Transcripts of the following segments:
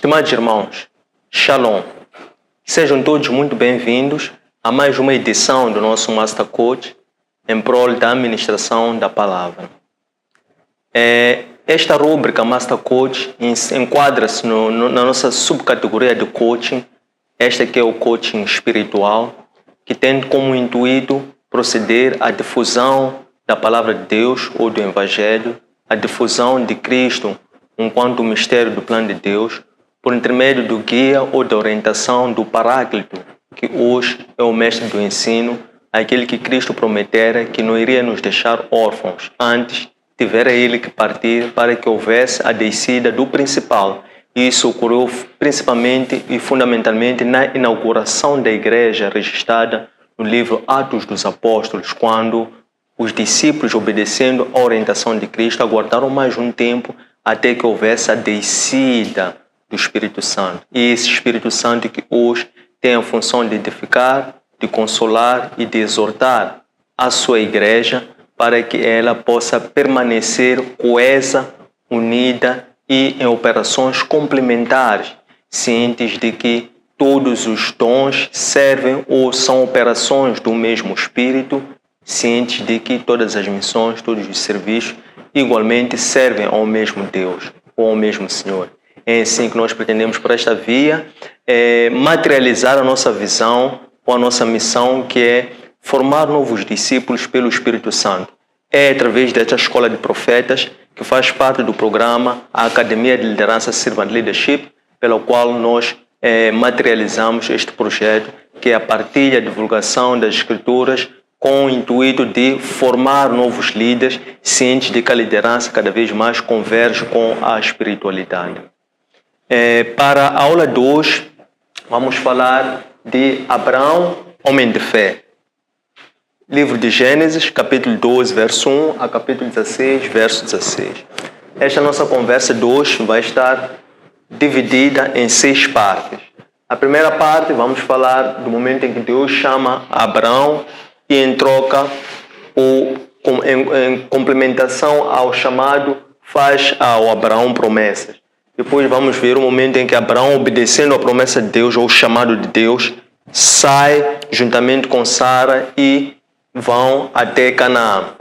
Estimados irmãos, Shalom. Sejam todos muito bem-vindos a mais uma edição do nosso Master Coach em prol da administração da palavra. Esta rúbrica Master Coach enquadra-se na nossa subcategoria de coaching, esta que é o coaching espiritual, que tem como intuito proceder à difusão da palavra de Deus ou do Evangelho, a difusão de Cristo enquanto mistério do plano de Deus, por intermédio do guia ou da orientação do Paráclito, que hoje é o mestre do ensino, aquele que Cristo prometera que não iria nos deixar órfãos, antes tivera ele que partir para que houvesse a descida do principal. Isso ocorreu principalmente e fundamentalmente na inauguração da igreja registrada no livro Atos dos Apóstolos, quando os discípulos, obedecendo à orientação de Cristo, aguardaram mais um tempo até que houvesse a descida do Espírito Santo. E esse Espírito Santo que hoje tem a função de edificar, de consolar e de exortar a sua igreja para que ela possa permanecer coesa, unida e em operações complementares, cientes de que todos os dons servem ou são operações do mesmo Espírito, cientes de que todas as missões, todos os serviços igualmente servem ao mesmo Deus ou ao mesmo Senhor. É assim que nós pretendemos, por esta via, materializar a nossa visão ou a nossa missão, que é formar novos discípulos pelo Espírito Santo. É através desta escola de profetas, que faz parte do programa a Academia de Liderança Servant Leadership, pela qual nós materializamos este projeto, que é a partilha e divulgação das Escrituras, com o intuito de formar novos líderes, cientes de que a liderança cada vez mais converge com a espiritualidade. Para a aula de hoje, vamos falar de Abraão, homem de fé. Livro de Gênesis, capítulo 12, verso 1 a capítulo 16, verso 16. Esta nossa conversa de hoje vai estar dividida em 6 partes. A primeira parte, vamos falar do momento em que Deus chama Abraão e em troca, em complementação ao chamado, faz ao Abraão promessas. Depois vamos ver o momento em que Abraão, obedecendo à promessa de Deus, ou o chamado de Deus, sai juntamente com Sara e vão até Canaã.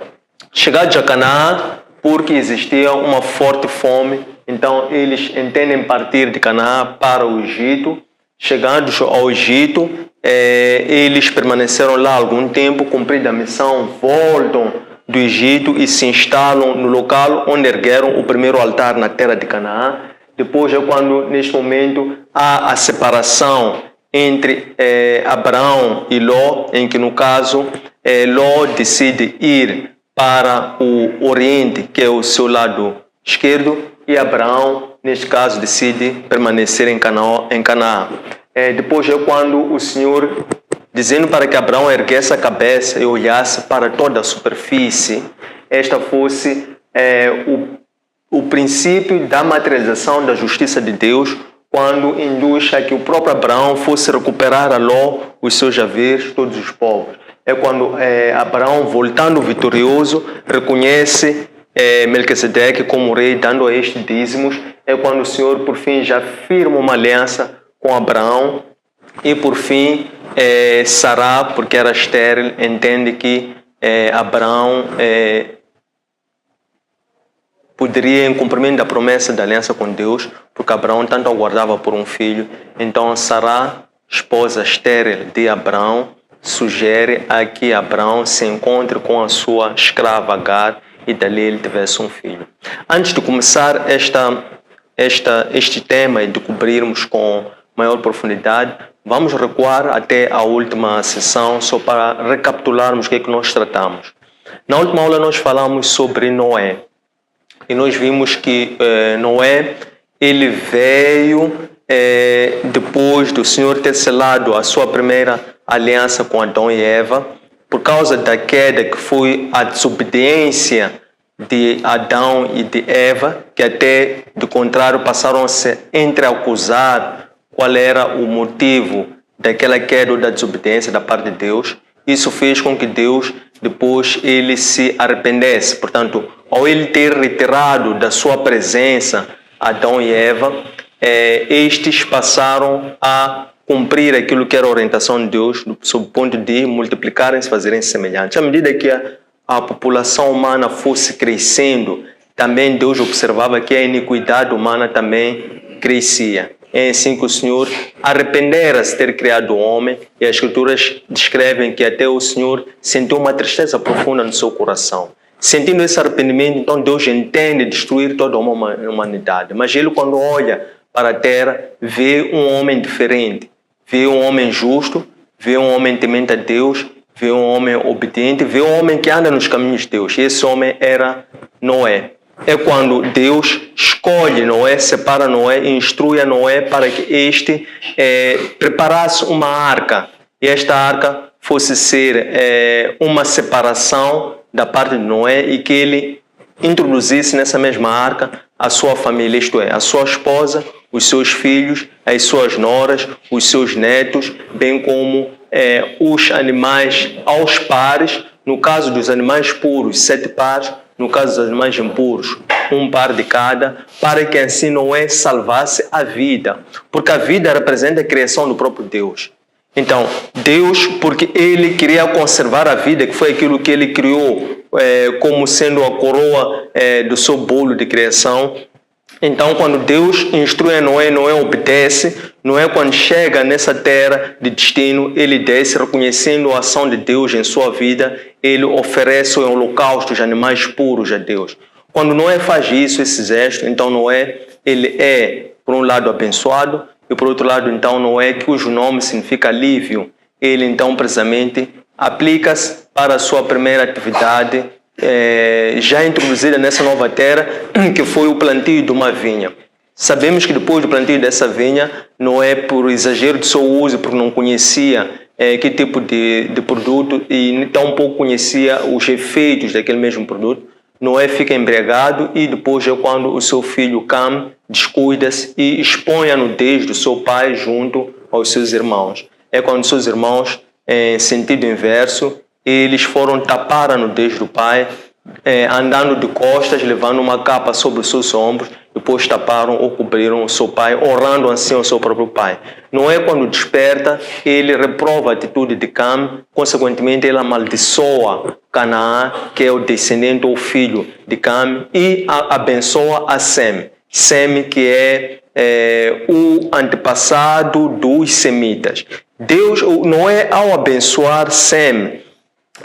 Chegados a Canaã, porque existia uma forte fome, então eles entendem partir de Canaã para o Egito. Chegados ao Egito, eles permaneceram lá algum tempo, cumprida a missão, voltam do Egito e se instalam no local onde ergueram o primeiro altar na terra de Canaã. Depois é quando, neste momento, há a separação entre Abraão e Ló, em que, no caso, Ló decide ir para o Oriente, que é o seu lado esquerdo, e Abraão, neste caso, decide permanecer em Canaã. Depois é quando o Senhor, dizendo para que Abraão erguesse a cabeça e olhasse para toda a superfície, esta fosse o princípio da materialização da justiça de Deus, quando induz a que o próprio Abraão fosse recuperar a Ló os seus haveres, todos os povos. É quando Abraão, voltando vitorioso, reconhece Melquisedeque como rei, dando a este dízimos. É quando o Senhor, por fim, já firma uma aliança com Abraão e, por fim, Sará, porque era estéril, entende que Abraão poderia, em cumprimento da promessa da aliança com Deus, porque Abraão tanto aguardava por um filho. Então Sará, esposa estéril de Abraão, sugere a que Abraão se encontre com a sua escrava Agar e dali ele tivesse um filho. Antes de começar este tema e de cobrirmos com maior profundidade, vamos recuar até a última sessão só para recapitularmos o que é que nós tratamos. Na última aula nós falamos sobre Noé e nós vimos que Noé, ele veio depois do Senhor ter selado a sua primeira aliança com Adão e Eva, por causa da queda que foi a desobediência de Adão e de Eva, que até, do contrário, passaram a se entreacusar qual era o motivo daquela queda ou da desobediência da parte de Deus. Isso fez com que Deus, depois, ele se arrependesse. Portanto, ao ele ter retirado da sua presença Adão e Eva, estes passaram a cumprir aquilo que era a orientação de Deus, sob o ponto de multiplicarem-se, fazerem semelhantes. À medida que a população humana fosse crescendo, também Deus observava que a iniquidade humana também crescia. É assim que o Senhor arrependera-se de ter criado o homem, e as Escrituras descrevem que até o Senhor sentiu uma tristeza profunda no seu coração. Sentindo esse arrependimento, então Deus entende destruir toda uma humanidade. Mas Ele, quando olha para a terra, vê um homem diferente, vê um homem justo, vê um homem temente a Deus, vê um homem obediente, vê um homem que anda nos caminhos de Deus. E esse homem era Noé. É quando Deus escolhe Noé, separa Noé e instrui a Noé para que este preparasse uma arca. E esta arca fosse ser uma separação da parte de Noé e que ele introduzisse nessa mesma arca a sua família, isto é, a sua esposa, os seus filhos, as suas noras, os seus netos, bem como os animais aos pares. No caso dos animais puros, 7 pares. No caso dos animais impuros, 1 par de cada, para que assim Noé salvasse a vida. Porque a vida representa a criação do próprio Deus. Então, Deus, porque Ele queria conservar a vida, que foi aquilo que Ele criou como sendo a coroa do seu bolo de criação. Então, quando Deus instrui a Noé, Noé obedece. Noé, quando chega nessa terra de destino, ele desce reconhecendo a ação de Deus em sua vida. Ele oferece o holocausto de animais puros a Deus. Quando Noé faz isso, esse gesto, então Noé, ele é, por um lado, abençoado, e por outro lado, então, Noé, cujo nome significa alívio, ele, então, precisamente, aplica-se para a sua primeira atividade, já introduzida nessa nova terra, que foi o plantio de uma vinha. Sabemos que depois do plantio dessa vinha, Noé, por exagero de seu uso, porque não conhecia que tipo de produto e tão pouco conhecia os efeitos daquele mesmo produto, Noé fica embriagado e depois é quando o seu filho Cam descuida-se e expõe a nudez do seu pai junto aos seus irmãos. É quando seus irmãos, em sentido inverso, eles foram tapar a nudez do pai, andando de costas, levando uma capa sobre os seus ombros, depois taparam ou cobriram o seu pai, honrando assim o seu próprio pai. Noé, quando desperta, ele reprova a atitude de Cam, consequentemente ele amaldiçoa Canaã, que é o descendente ou filho de Cam, e abençoa a Sem. Sem, que é o antepassado dos semitas. Noé, ao abençoar Sem,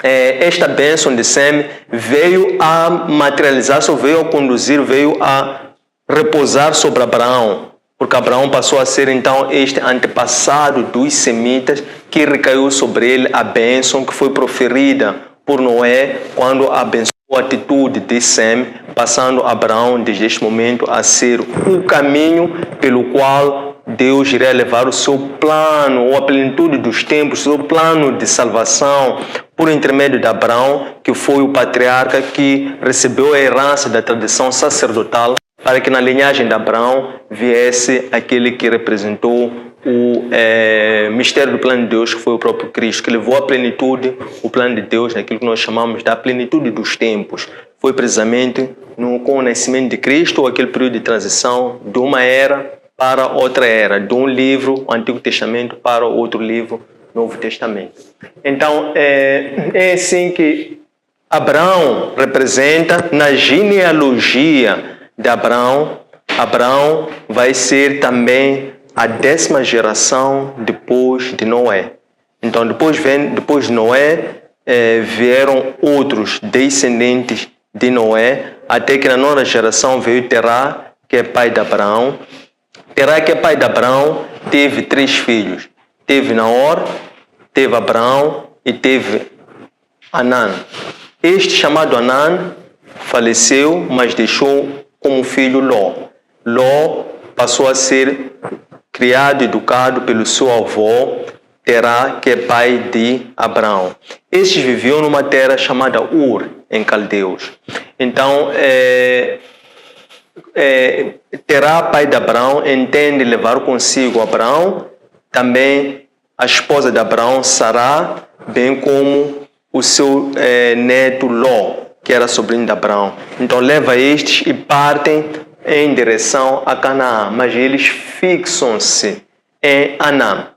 esta bênção de Sem veio a materializar-se, veio a conduzir, veio a repousar sobre Abraão, porque Abraão passou a ser então este antepassado dos semitas, que recaiu sobre ele a bênção que foi proferida por Noé quando abençoou a atitude de Sem, passando Abraão desde este momento a ser o caminho pelo qual Deus iria levar o seu plano, ou a plenitude dos tempos, o seu plano de salvação, por intermédio de Abraão, que foi o patriarca que recebeu a herança da tradição sacerdotal, para que na linhagem de Abraão viesse aquele que representou o mistério do plano de Deus, que foi o próprio Cristo, que levou à plenitude o plano de Deus naquilo que nós chamamos da plenitude dos tempos. Foi precisamente com o nascimento de Cristo, aquele período de transição de uma era para outra era, de um livro, o Antigo Testamento, para outro livro, Novo Testamento. Então, é assim que Abraão representa, na genealogia de Abraão vai ser também a 10ª geração depois de Noé. Então, depois de Noé, vieram outros descendentes de Noé, até que na 9ª geração veio Terá, que é pai de Abraão. Terá, que é pai de Abraão, teve 3 filhos. Teve Naor, teve Abraão e teve Anã. Este chamado Anã faleceu, mas deixou como filho Ló. Ló passou a ser criado e educado pelo seu avô, Terá, que é pai de Abraão. Estes viviam numa terra chamada Ur, em Caldeus. Então, Terá, pai de Abraão, entende levar consigo Abraão, também a esposa de Abraão, Sará, bem como o seu neto Ló, que era sobrinho de Abraão. Então leva estes e partem em direção a Canaã, mas eles fixam-se em Anam.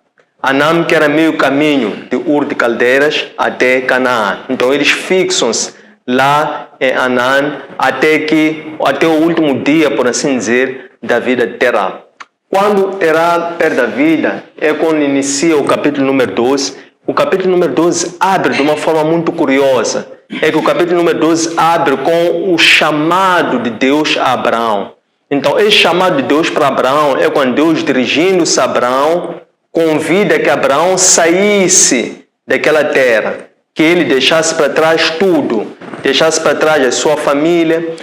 Anam, que era meio caminho de Ur de Caldeiras até Canaã. Então eles fixam-se lá em Anam até o último dia, por assim dizer, da vida de Terá. Quando Terá perde a vida, é quando inicia o capítulo número 12. O capítulo número 12 abre de uma forma muito curiosa. É que o capítulo número 12 abre com o chamado de Deus a Abraão. Então, esse chamado de Deus para Abraão é quando Deus, dirigindo-se a Abraão, convida que Abraão saísse daquela terra, que ele deixasse para trás tudo, deixasse para trás a sua família,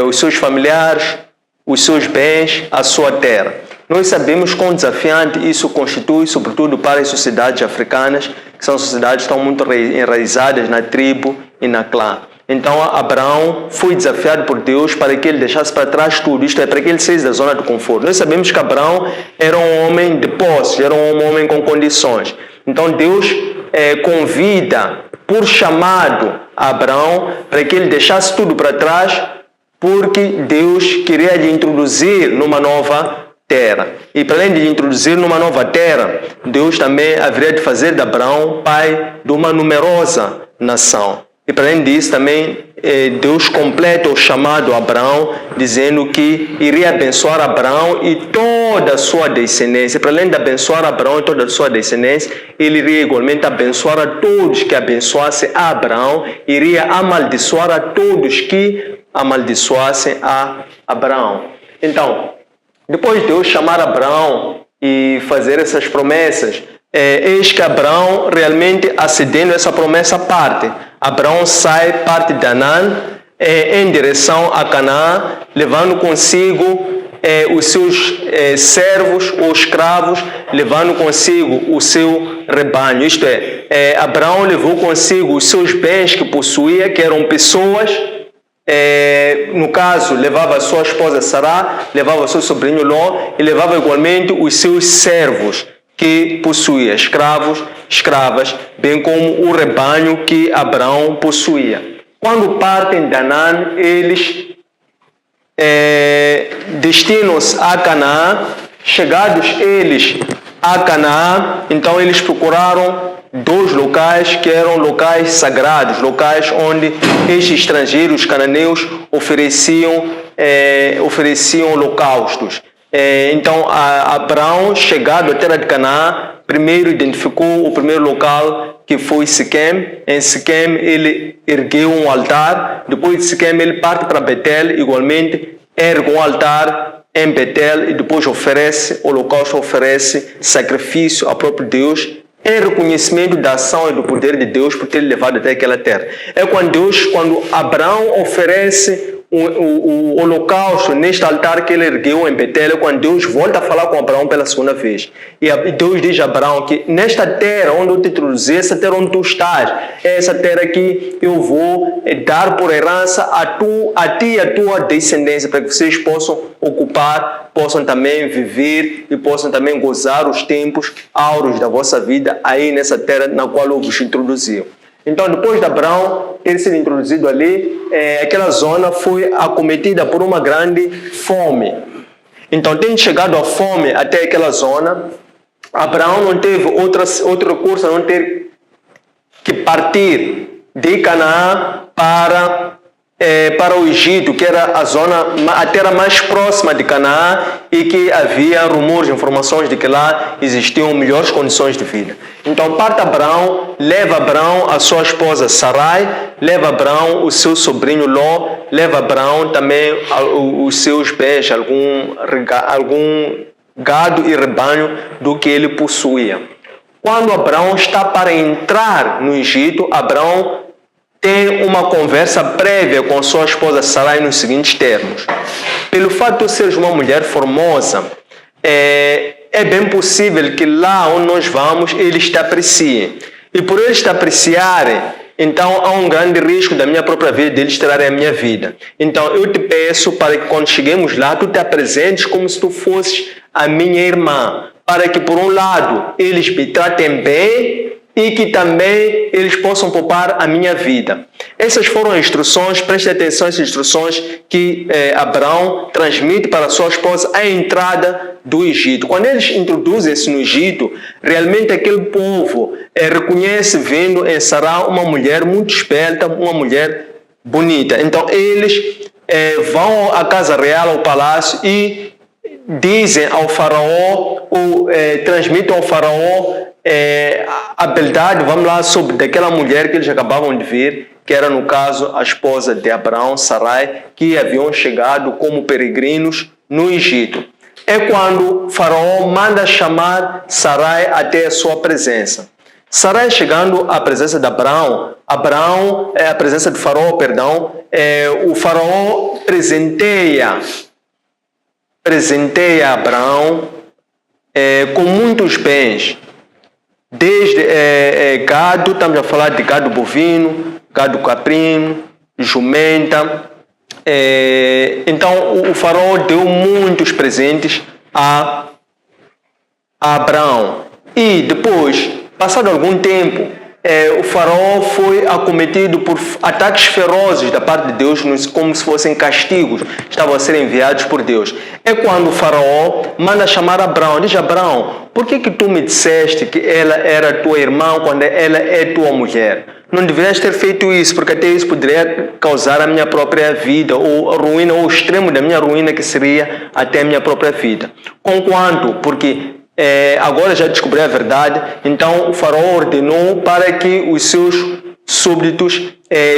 os seus familiares, os seus bens, a sua terra. Nós sabemos quão desafiante isso constitui, sobretudo para as sociedades africanas, que são sociedades que estão muito enraizadas na tribo e na clã. Então, Abraão foi desafiado por Deus para que ele deixasse para trás tudo, isto é, para que ele saísse da zona de conforto. Nós sabemos que Abraão era um homem de posse, era um homem com condições. Então, Deus convida, por chamado, Abraão para que ele deixasse tudo para trás, porque Deus queria lhe introduzir numa nova terra. E para além de lhe introduzir numa nova terra, Deus também haveria de fazer de Abraão pai de uma numerosa nação. E para além disso também Deus completa o chamado a Abraão, dizendo que iria abençoar Abraão e toda a sua descendência. Para além de abençoar Abraão e toda a sua descendência, ele iria igualmente abençoar a todos que abençoassem a Abraão, iria amaldiçoar a todos que amaldiçoassem a Abraão. Então, depois de Deus chamar Abraão e fazer essas promessas, eis que Abraão realmente acedendo a essa promessa parte. Abraão parte de Anã em direção a Canaã, levando consigo os seus servos ou escravos, levando consigo o seu rebanho. Isto é, Abraão levou consigo os seus bens que possuía, que eram pessoas. No caso, levava a sua esposa Sará, levava o seu sobrinho Ló e levava igualmente os seus servos que possuía, escravos, escravas, bem como o rebanho que Abraão possuía. Quando partem de Anã, eles destinam-se a Canaã. Chegados eles a Canaã, então eles procuraram 2 locais que eram locais sagrados, locais onde estes estrangeiros cananeus ofereciam holocaustos. Então, Abraão, chegado à terra de Canaã, primeiro identificou o primeiro local, que foi Siquém. Em Siquém, ele ergueu um altar. Depois de Siquém, ele parte para Betel, igualmente, ergue um altar em Betel e depois oferece holocausto, oferece sacrifício ao próprio Deus, em reconhecimento da ação e do poder de Deus por ter levado até aquela terra. É quando Abraão oferece o holocausto neste altar que ele ergueu em Betel, é quando Deus volta a falar com Abraão pela segunda vez. E Deus diz a Abraão que nesta terra onde eu te introduzi, essa terra onde tu estás, é essa terra que eu vou dar por herança a ti e a tua descendência, para que vocês possam ocupar, possam também viver e possam também gozar os tempos áureos da vossa vida aí nessa terra na qual eu vos introduzi. Então, depois de Abraão ter sido introduzido ali, aquela zona foi acometida por uma grande fome. Então, tendo chegado a fome até aquela zona, Abraão não teve outro recurso a não ter que partir de Canaã para o Egito, que era a terra mais próxima de Canaã e que havia rumores, informações de que lá existiam melhores condições de vida. Então parte Abraão, leva Abraão a sua esposa Sarai, leva Abraão o seu sobrinho Ló, leva Abraão também os seus bens, algum gado e rebanho do que ele possuía. Quando Abraão está para entrar no Egito, Abraão tem uma conversa prévia com sua esposa Sarai nos seguintes termos. Pelo fato de eu seres uma mulher formosa, é bem possível que lá onde nós vamos, eles te apreciem. E por eles te apreciarem, então há um grande risco da minha própria vida, deles tirarem a minha vida. Então eu te peço para que quando cheguemos lá, tu te apresentes como se tu fosses a minha irmã, para que por um lado eles me tratem bem e que também eles possam poupar a minha vida. Essas foram as instruções, preste atenção às instruções que Abraão transmite para sua esposa à entrada do Egito. Quando eles introduzem-se no Egito, realmente aquele povo reconhece vendo em Sarai uma mulher muito esperta, uma mulher bonita. Então eles vão à casa real, ao palácio e dizem ao faraó, transmitem ao faraó a beldade, vamos lá, sobre daquela mulher que eles acabavam de ver, que era no caso a esposa de Abraão, Sarai, que haviam chegado como peregrinos no Egito. É quando o faraó manda chamar Sarai até a sua presença. Sarai chegando à presença de Abraão, a presença do faraó, perdão, o faraó presenteia Abraão com muitos bens, desde gado, estamos a falar de gado bovino, gado caprino, jumenta. Então o faraó deu muitos presentes a Abraão. E depois, passado algum tempo, o faraó foi acometido por ataques ferozes da parte de Deus, como se fossem castigos, estavam a ser enviados por Deus. É quando o faraó manda chamar Abraão, diz: Abraão, por que tu me disseste que ela era tua irmã quando ela é tua mulher? Não deverias ter feito isso, porque até isso poderia causar a minha própria vida, ou a ruína, ou o extremo da minha ruína, que seria até a minha própria vida. Conquanto, porque agora já descobri a verdade, então o faraó ordenou para que os seus súbditos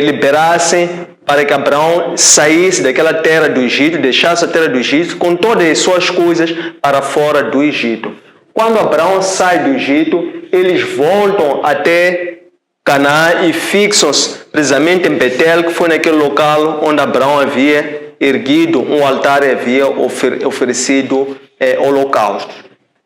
liberassem, para que Abraão saísse daquela terra do Egito, deixasse a terra do Egito com todas as suas coisas para fora do Egito. Quando Abraão sai do Egito, eles voltam até Canaã e fixam-se precisamente em Betel, que foi naquele local onde Abraão havia erguido um altar e havia oferecido holocaustos.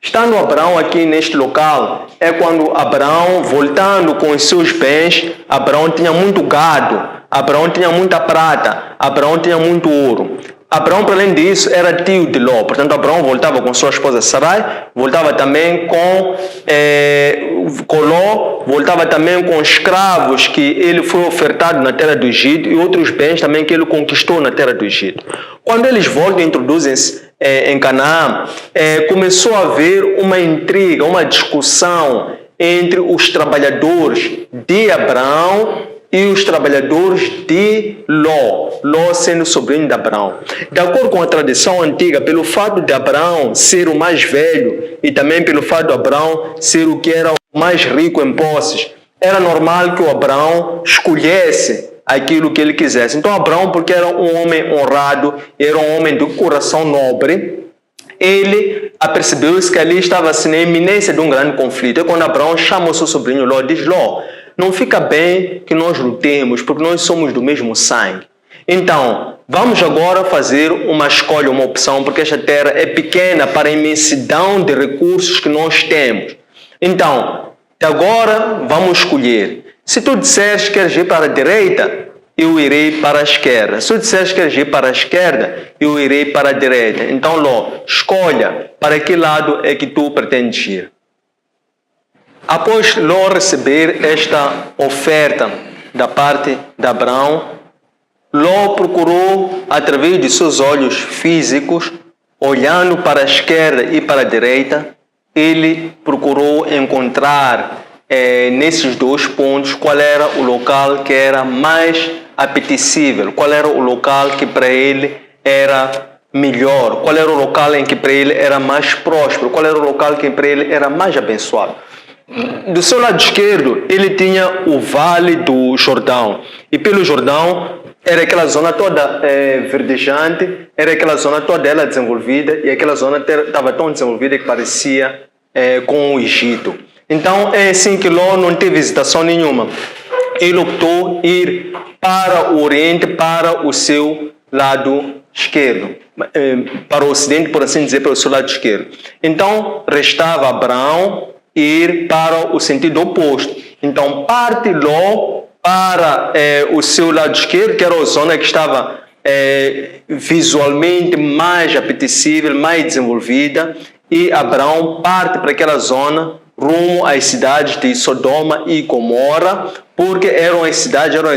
Estando Abraão aqui neste local, é quando Abraão, voltando com os seus bens, Abraão tinha muito gado, Abraão tinha muita prata, Abraão tinha muito ouro. Abraão, para além disso, era tio de Ló. Portanto, Abraão voltava com sua esposa Sarai, voltava também com Ló, voltava também com escravos que ele foi ofertado na terra do Egito e outros bens também que ele conquistou na terra do Egito. Quando eles voltam e introduzem-se em Canaã, começou a haver uma intriga, uma discussão entre os trabalhadores de Abraão e os trabalhadores de Ló sendo sobrinho de Abraão. De acordo com a tradição antiga, pelo fato de Abraão ser o mais velho e também pelo fato de Abraão ser o que era o mais rico em posses, era normal que o Abraão escolhesse aquilo que ele quisesse. Então Abraão, porque era um homem honrado, era um homem de coração nobre, ele apercebeu-se que ali estava-se na iminência de um grande conflito. É quando Abraão chama o seu sobrinho Ló, diz: Ló, não fica bem que nós lutemos, porque nós somos do mesmo sangue. Então, vamos agora fazer uma escolha, uma opção, porque esta terra é pequena para a imensidão de recursos que nós temos. Então, agora vamos escolher. Se tu disseres que queres ir para a direita, eu irei para a esquerda. Se tu disseres que queres ir para a esquerda, eu irei para a direita. Então, Ló, escolha para que lado é que tu pretendes ir. Após Ló receber esta oferta da parte de Abraão, Ló procurou, através de seus olhos físicos, olhando para a esquerda e para a direita, ele procurou encontrar nesses dois pontos qual era o local que era mais apetecível, qual era o local que para ele era melhor, qual era o local em que para ele era mais próspero, qual era o local que para ele era mais abençoado. Do seu lado esquerdo, ele tinha o Vale do Jordão. E pelo Jordão, era aquela zona toda verdejante, era aquela zona toda ela desenvolvida, e aquela zona estava tão desenvolvida que parecia com o Egito. Então, é assim que Ló não teve visitação nenhuma. Ele optou ir para o Oriente, para o seu lado esquerdo, para o Ocidente, por assim dizer, para o seu lado esquerdo. Então, restava Abraão ir para o sentido oposto. Então, parte Ló para o seu lado esquerdo, que era a zona que estava visualmente mais apetecível, mais desenvolvida, e Abraão parte para aquela zona rumo às cidades de Sodoma e Gomorra, porque eram as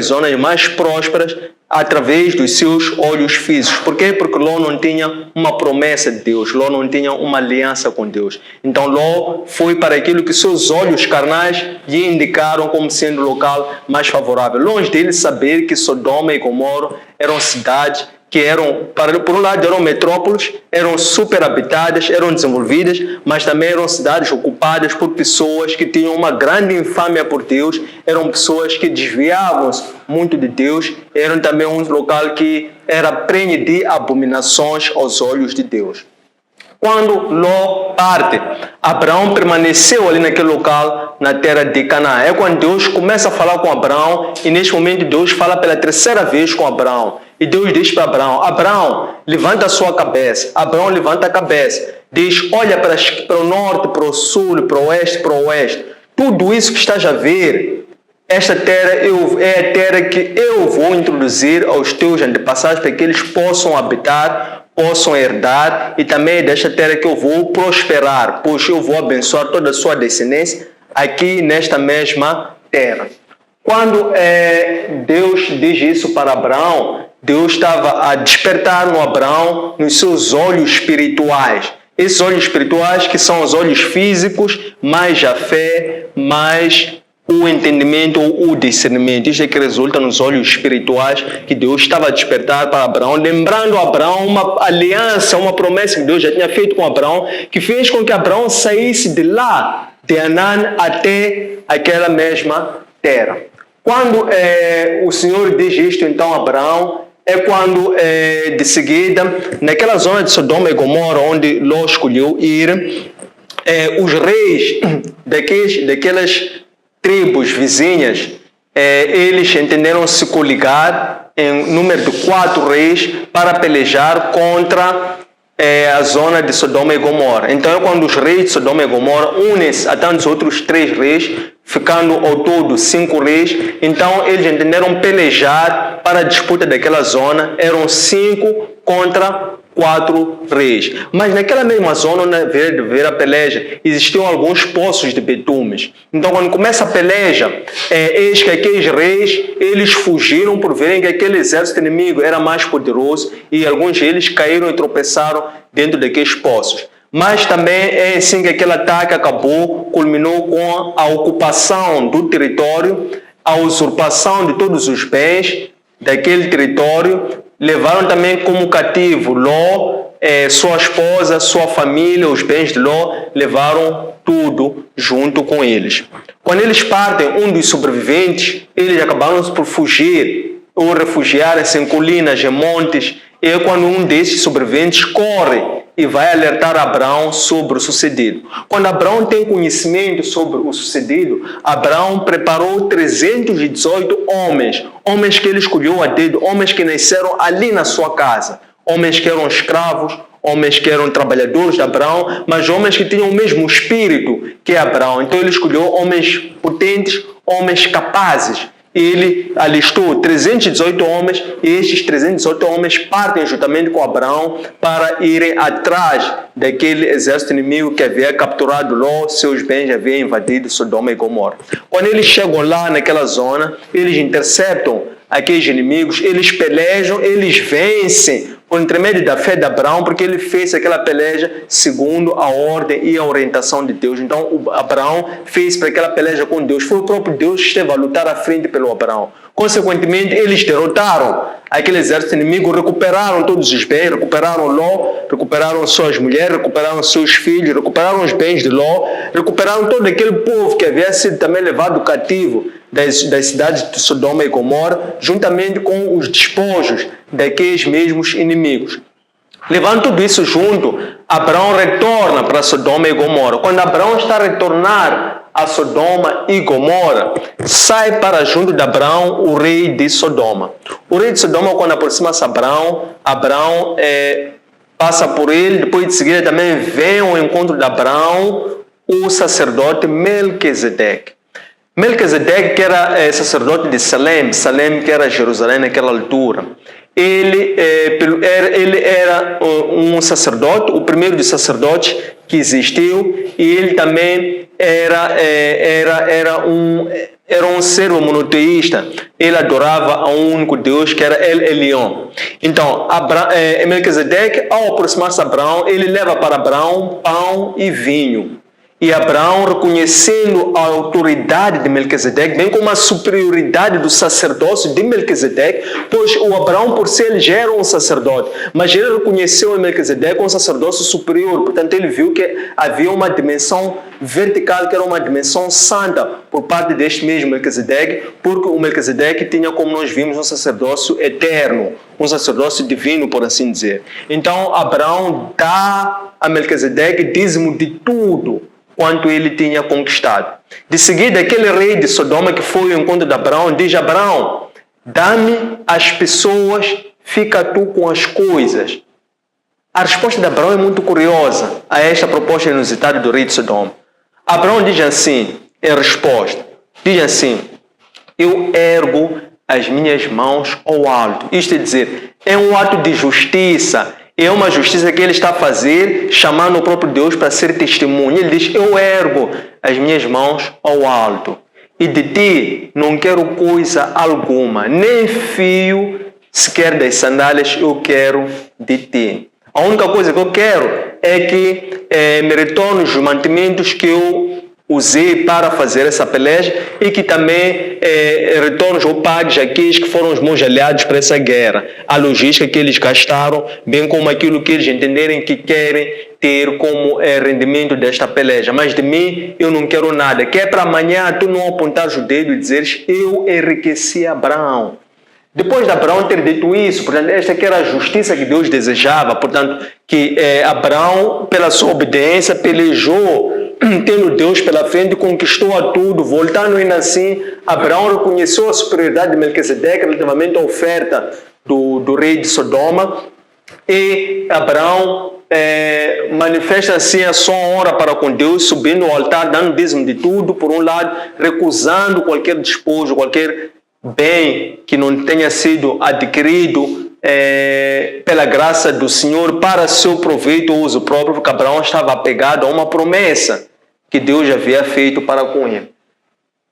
zonas mais prósperas através dos seus olhos físicos. Por quê? Porque Ló não tinha uma promessa de Deus, Ló não tinha uma aliança com Deus. Então Ló foi para aquilo que seus olhos carnais lhe indicaram como sendo o local mais favorável. Longe dele saber que Sodoma e Gomorra eram cidades que eram, por um lado, eram metrópoles, eram superhabitadas, eram desenvolvidas, mas também eram cidades ocupadas por pessoas que tinham uma grande infâmia por Deus, eram pessoas que desviavam-se muito de Deus, eram também um local que era prenhe de abominações aos olhos de Deus. Quando Ló parte, Abraão permaneceu ali naquele local, na terra de Canaã. É quando Deus começa a falar com Abraão, e neste momento Deus fala pela terceira vez com Abraão. E Deus diz para Abraão: Abraão, levanta a sua cabeça. Abraão levanta a cabeça. Diz: olha para o norte, para o sul, para o oeste. Tudo isso que estás a ver, esta terra é a terra que eu vou introduzir aos teus antepassados para que eles possam habitar, possam herdar, e também é desta terra que eu vou prosperar, pois eu vou abençoar toda a sua descendência aqui nesta mesma terra. Quando Deus diz isso para Abraão, Deus estava a despertar no Abraão nos seus olhos espirituais. Esses olhos espirituais que são os olhos físicos, mais a fé, mais o entendimento ou o discernimento. Isso é que resulta nos olhos espirituais que Deus estava a despertar para Abraão, lembrando a Abraão uma aliança, uma promessa que Deus já tinha feito com Abraão, que fez com que Abraão saísse de lá, de Anã, até aquela mesma terra. Quando o Senhor diz isto então a Abraão, é quando de seguida, naquela zona de Sodoma e Gomorra, onde Ló escolheu ir, os reis daquelas tribos vizinhas, eles entenderam se coligar em número de 4 reis para pelejar contra a zona de Sodoma e Gomorra. Então é quando os reis de Sodoma e Gomorra unem-se a tantos outros 3 reis, ficando ao todo 5 reis. Então eles entenderam pelejar para a disputa daquela zona. Eram 5 contra 4 reis. Mas naquela mesma zona, onde ver a peleja, existiam alguns poços de betumes. Então quando começa a peleja, eis que aqueles reis, eles fugiram por verem que aquele exército inimigo era mais poderoso, e alguns deles caíram e tropeçaram dentro daqueles poços. Mas também é assim que aquele ataque acabou, culminou com a ocupação do território, a usurpação de todos os bens daquele território. Levaram também como cativo Ló, sua esposa, sua família, os bens de Ló, levaram tudo junto com eles. Quando eles partem, um dos sobreviventes, eles acabaram por fugir ou refugiarem-se em colinas, em montes. E é quando um desses sobreviventes corre e vai alertar Abraão sobre o sucedido. Quando Abraão tem conhecimento sobre o sucedido, Abraão preparou 318 homens que ele escolheu a dedo, homens que nasceram ali na sua casa, homens que eram escravos, homens que eram trabalhadores de Abraão, mas homens que tinham o mesmo espírito que Abraão. Então ele escolheu homens potentes, homens capazes. Ele alistou 318 homens, e estes 318 homens partem juntamente com Abraão para irem atrás daquele exército inimigo que havia capturado Ló, seus bens havia invadido Sodoma e Gomorra. Quando eles chegam lá naquela zona, eles interceptam aqueles inimigos, eles pelejam, eles vencem por intermédio da fé de Abraão, porque ele fez aquela peleja segundo a ordem e a orientação de Deus. Então, Abraão fez para aquela peleja com Deus. Foi o próprio Deus que esteve a lutar à frente pelo Abraão. Consequentemente, eles derrotaram aquele exército inimigo, recuperaram todos os bens, recuperaram Ló, recuperaram suas mulheres, recuperaram seus filhos, recuperaram os bens de Ló, recuperaram todo aquele povo que havia sido também levado cativo das cidades de Sodoma e Gomorra, juntamente com os despojos daqueles mesmos inimigos. Levando tudo isso junto, Abraão retorna para Sodoma e Gomorra. Quando Abraão está a retornar a Sodoma e Gomorra, sai para junto de Abraão o rei de Sodoma. O rei de Sodoma, quando aproxima-se a Abraão passa por ele, depois de seguida também vem ao encontro de Abraão o sacerdote Melquisedeque. Melquisedeque, que era sacerdote de Salem que era Jerusalém naquela altura, ele era um sacerdote, o primeiro dos sacerdotes que existiu, e ele também era um servo monoteísta. Ele adorava a um único Deus, que era El Elyon. Então, Melquisedeque, ao aproximar-se a Abraão, ele leva para Abraão pão e vinho. E Abraão, reconhecendo a autoridade de Melquisedeque, bem como a superioridade do sacerdócio de Melquisedeque, pois o Abraão, por si, ele já era um sacerdote, mas ele reconheceu em Melquisedeque um sacerdócio superior. Portanto, ele viu que havia uma dimensão vertical, que era uma dimensão santa, por parte deste mesmo Melquisedeque, porque o Melquisedeque tinha, como nós vimos, um sacerdócio eterno, um sacerdócio divino, por assim dizer. Então, Abraão dá a Melquisedeque dízimo de tudo quanto ele tinha conquistado. De seguida, aquele rei de Sodoma que foi ao encontro de Abraão, diz: Abraão, dá-me as pessoas, fica tu com as coisas. A resposta de Abraão é muito curiosa a esta proposta inusitada do rei de Sodoma. Abraão diz assim, em resposta, diz assim: eu ergo as minhas mãos ao alto. Isto é dizer, é um ato de justiça. É uma justiça que ele está a fazer, chamando o próprio Deus para ser testemunha. Ele diz: eu ergo as minhas mãos ao alto, e de ti não quero coisa alguma, nem fio sequer das sandálias eu quero de ti. A única coisa que eu quero é que me retorne os mantimentos que eu usei para fazer essa peleja e que também retornos ou pagues aqueles que foram os meus aliados para essa guerra. A logística que eles gastaram, bem como aquilo que eles entenderem que querem ter como rendimento desta peleja. Mas de mim eu não quero nada. Que é para amanhã tu não apontares o dedo e dizeres: eu enriqueci Abraão. Depois de Abraão ter dito isso, portanto, esta que era a justiça que Deus desejava, portanto, que Abraão, pela sua obediência, pelejou, tendo Deus pela frente, conquistou a tudo. Voltando ainda assim, Abraão reconheceu a superioridade de Melquisedeque relativamente à oferta do rei de Sodoma, e Abraão manifesta assim a sua honra para com Deus, subindo ao altar, dando dízimo de tudo, por um lado, recusando qualquer despojo, qualquer bem que não tenha sido adquirido pela graça do Senhor para seu proveito ou uso próprio, porque Abraão estava apegado a uma promessa que Deus havia feito para com ele.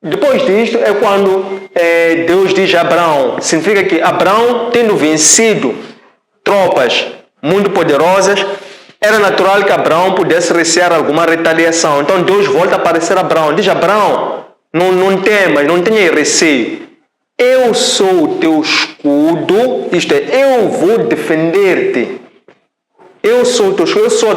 Depois disto é quando Deus diz a Abraão, significa que Abraão, tendo vencido tropas muito poderosas, era natural que Abraão pudesse recear alguma retaliação. Então Deus volta a aparecer a Abraão, diz: Abraão, não temas, não tenha receio. Eu sou o teu escudo, isto é, eu vou defender-te. Eu sou o teu escudo, eu sou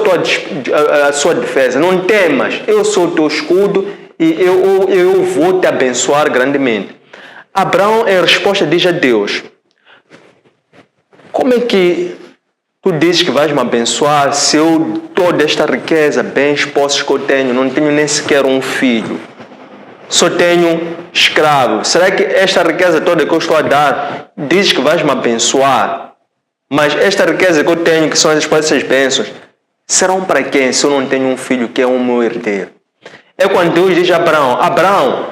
a sua defesa. Não temas, eu sou o teu escudo e eu vou te abençoar grandemente. Abraão, em resposta, diz a Deus: como é que tu dizes que vais me abençoar se eu, toda esta riqueza, bens, posses que eu tenho, não tenho nem sequer um filho? Só tenho escravos. Será que esta riqueza toda que eu estou a dar, dizes que vais me abençoar? Mas esta riqueza que eu tenho, que são essas bênçãos, serão para quem se eu não tenho um filho que é o meu herdeiro? É quando Deus diz a Abraão: Abraão,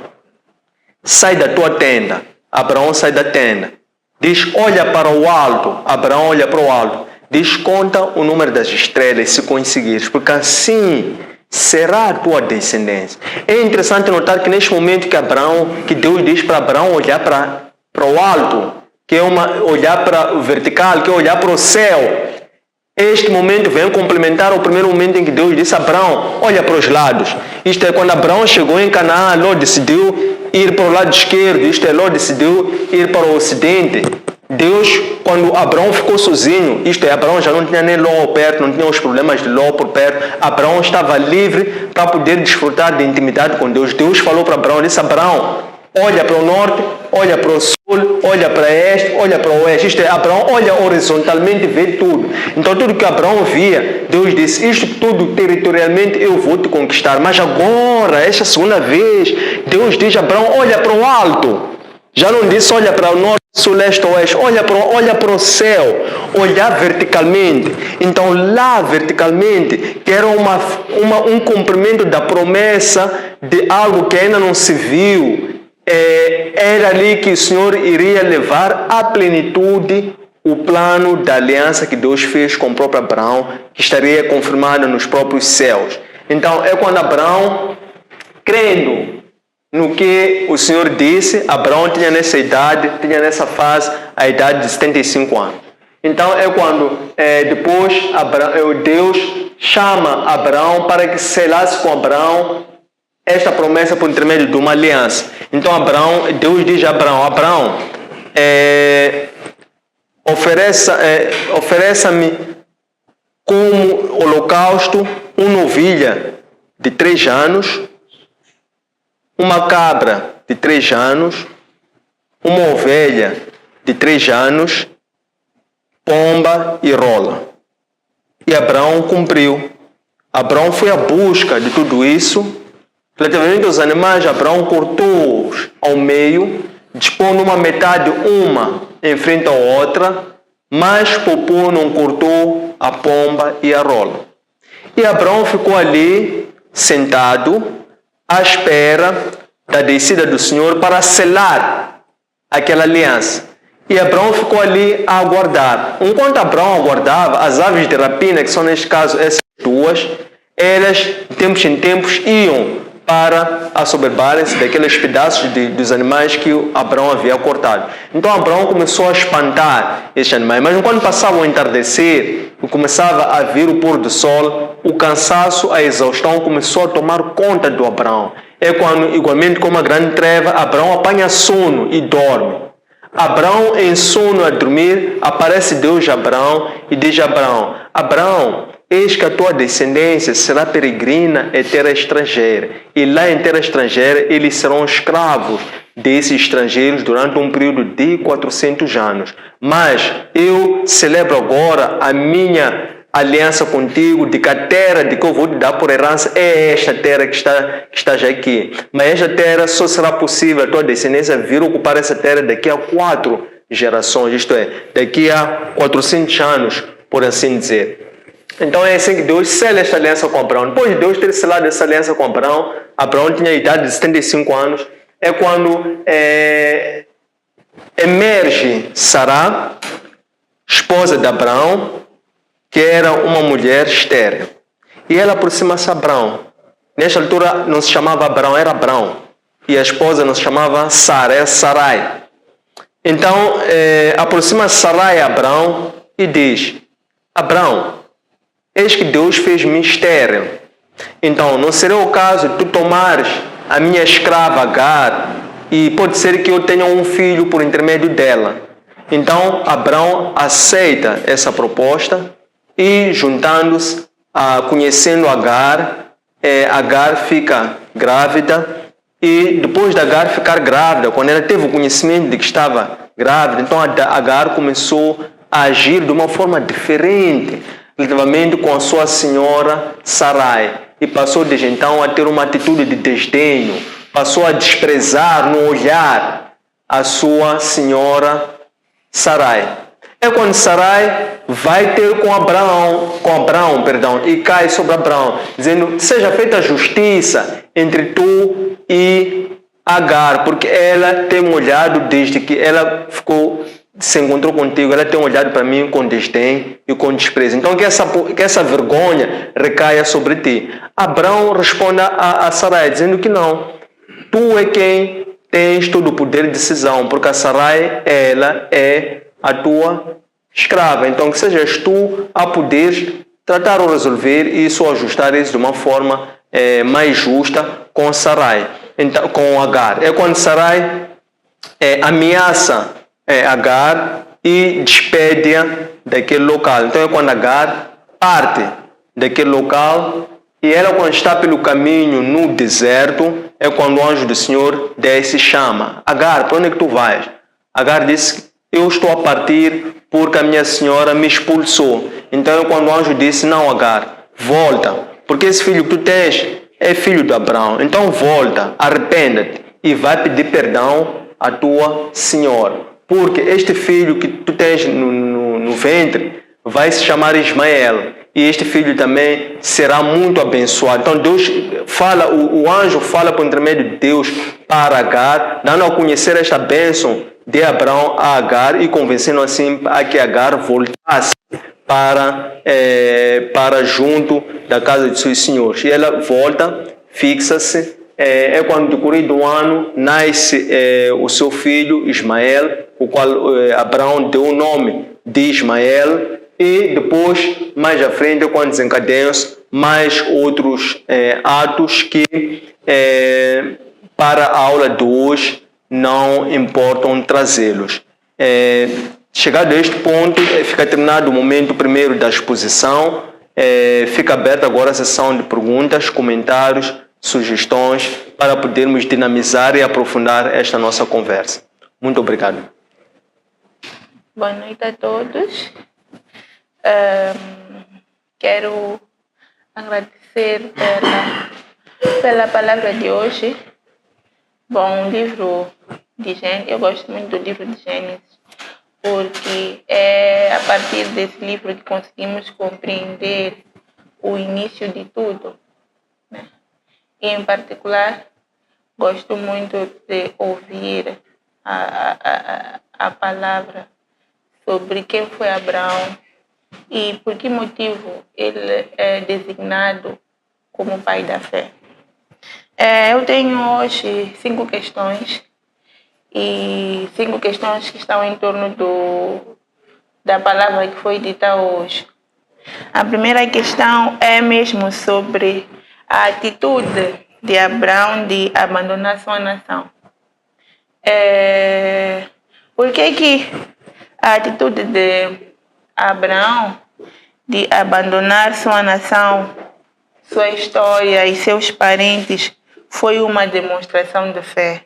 sai da tua tenda. Abraão sai da tenda. Diz: olha para o alto. Abraão olha para o alto. Diz: conta o número das estrelas, se conseguires, porque assim será a tua descendência. É interessante notar que neste momento que Deus diz para Abraão olhar para o alto, que é olhar para o vertical, que é olhar para o céu. Este momento vem complementar o primeiro momento em que Deus disse a Abraão: olha para os lados. Isto é, quando Abraão chegou em Canaã, Ló decidiu ir para o lado esquerdo, isto é, Ló decidiu ir para o ocidente. Deus, quando Abraão ficou sozinho, isto é, Abraão já não tinha nem Ló perto, não tinha os problemas de Ló por perto, Abraão estava livre para poder desfrutar de intimidade com Deus. Deus falou para Abraão, disse: Abraão, olha para o norte, olha para o sul, olha para este, olha para o oeste. Isto é, Abraão olha horizontalmente e vê tudo. Então tudo que Abraão via, Deus disse: isto tudo territorialmente eu vou te conquistar. Mas agora, esta segunda vez, Deus diz a Abraão: olha para o alto. Já não disse olha para o norte, sul, leste, oeste. Olha para o céu. Olhar verticalmente. Então lá verticalmente, que era um cumprimento da promessa de algo que ainda não se viu. Era ali que o Senhor iria levar à plenitude o plano da aliança que Deus fez com o próprio Abraão, que estaria confirmado nos próprios céus. Então é quando Abraão crendo no que o Senhor disse. Abraão tinha nessa idade, tinha nessa fase, a idade de 75 anos. Então é quando depois Deus chama Abraão para que selasse com Abraão esta promessa por intermédio de uma aliança. Então Deus diz a Abraão, ofereça-me como holocausto uma novilha de 3 anos, uma cabra de 3 anos, uma ovelha de 3 anos, pomba e rola. E Abraão cumpriu. Abraão foi à busca de tudo isso. Relativamente aos animais, Abraão cortou-os ao meio, dispondo uma metade uma em frente à outra, mas Popô não cortou a pomba e a rola. E Abraão ficou ali, sentado, à espera da descida do Senhor para selar aquela aliança. E Abraão ficou ali a aguardar. Enquanto Abraão aguardava, as aves de rapina, que são neste caso essas duas, elas de tempos em tempos iam para assoberbarem-se daqueles pedaços dos animais que Abraão havia cortado. Então Abraão começou a espantar esses animais. Mas quando passava o entardecer e começava a vir o pôr do sol, o cansaço, a exaustão começou a tomar conta do Abraão. É quando, igualmente como uma grande treva, Abraão apanha sono e dorme. Abraão, em sono a dormir, aparece Deus a Abraão e diz a Abraão: Abraão, eis que a tua descendência será peregrina em terra estrangeira, e lá em terra estrangeira eles serão escravos desses estrangeiros durante um período de 400 anos. Mas eu celebro agora a minha aliança contigo, de que a terra de que eu vou te dar por herança é esta terra que está já aqui. Mas esta terra só será possível a tua descendência vir ocupar essa terra daqui a 4 gerações, isto é, daqui a 400 anos, por assim dizer. Então é assim que Deus sela esta aliança com Abraão. Depois de Deus ter selado essa aliança com Abraão, Abraão tinha a idade de 75 anos, é quando emerge Sará, esposa de Abraão, que era uma mulher estéril. E ela aproxima-se a Abraão. Nesta altura não se chamava Abraão, era Abraão. E a esposa não se chamava Sara, era Sarai. Então, aproxima-se Sarai a Abraão e diz: Abraão, eis que Deus fez-me estéril. Então, não seria o caso de tu tomares a minha escrava Agar e pode ser que eu tenha um filho por intermédio dela. Então, Abraão aceita essa proposta e, juntando-se, conhecendo Agar, Agar fica grávida. E depois de Agar ficar grávida, quando ela teve o conhecimento de que estava grávida, então Agar começou a agir de uma forma diferente relativamente com a sua senhora Sarai. E passou desde então a ter uma atitude de desdenho, passou a desprezar no olhar a sua senhora Sarai. É quando Sarai vai ter com Abraão, e cai sobre Abraão, dizendo: seja feita justiça entre tu e Agar, porque ela tem olhado desde que ela se encontrou contigo, ela tem olhado para mim com desdém e com desprezo. Então que essa vergonha recaia sobre ti. Abraão responde a Sarai dizendo que não. Tu é quem tens todo o poder de decisão, porque a Sarai, ela é a tua escrava. Então que sejas tu a poderes tratar ou resolver isso ou ajustar isso de uma forma mais justa com Sarai, então, com Agar. É quando Sarai ameaça Agar e despede-a daquele local. Então é quando Agar parte daquele local e ela, quando está pelo caminho no deserto, é quando o anjo do Senhor desce e chama: Agar, para onde é que tu vais? Agar disse: eu estou a partir porque a minha senhora me expulsou. Então é quando o anjo disse: não, Agar, volta, porque esse filho que tu tens é filho de Abraão. Então volta, arrependa-te e vai pedir perdão à tua senhora. Porque este filho que tu tens no ventre vai se chamar Ismael. E este filho também será muito abençoado. Então Deus fala, o anjo fala por intermédio de Deus para Agar, dando a conhecer esta bênção de Abraão a Agar e convencendo assim a que Agar voltasse para junto da casa de seus senhores. E ela volta, fixa-se é quando decorrido um ano nasce o seu filho Ismael, o qual Abraão deu o nome de Ismael, e depois, mais à frente, é quando desencadeiam-se mais outros atos que, para a aula de hoje, não importam trazê-los. Chegado a este ponto, fica terminado o momento primeiro da exposição. Fica aberta agora a sessão de perguntas, comentários, sugestões, para podermos dinamizar e aprofundar esta nossa conversa. Muito obrigado. Boa noite a todos. Quero agradecer pela palavra de hoje. Bom, o livro de Gênesis, eu gosto muito do livro de Gênesis, porque é a partir desse livro que conseguimos compreender o início de tudo, né? E, em particular, gosto muito de ouvir a palavra sobre quem foi Abraão e por que motivo ele é designado como pai da fé. Eu tenho hoje 5 questões, e 5 questões que estão em torno da palavra que foi dita hoje. A primeira questão é mesmo sobre a atitude de Abraão de abandonar sua nação. Por que a atitude de Abraão de abandonar sua nação, sua história e seus parentes foi uma demonstração de fé?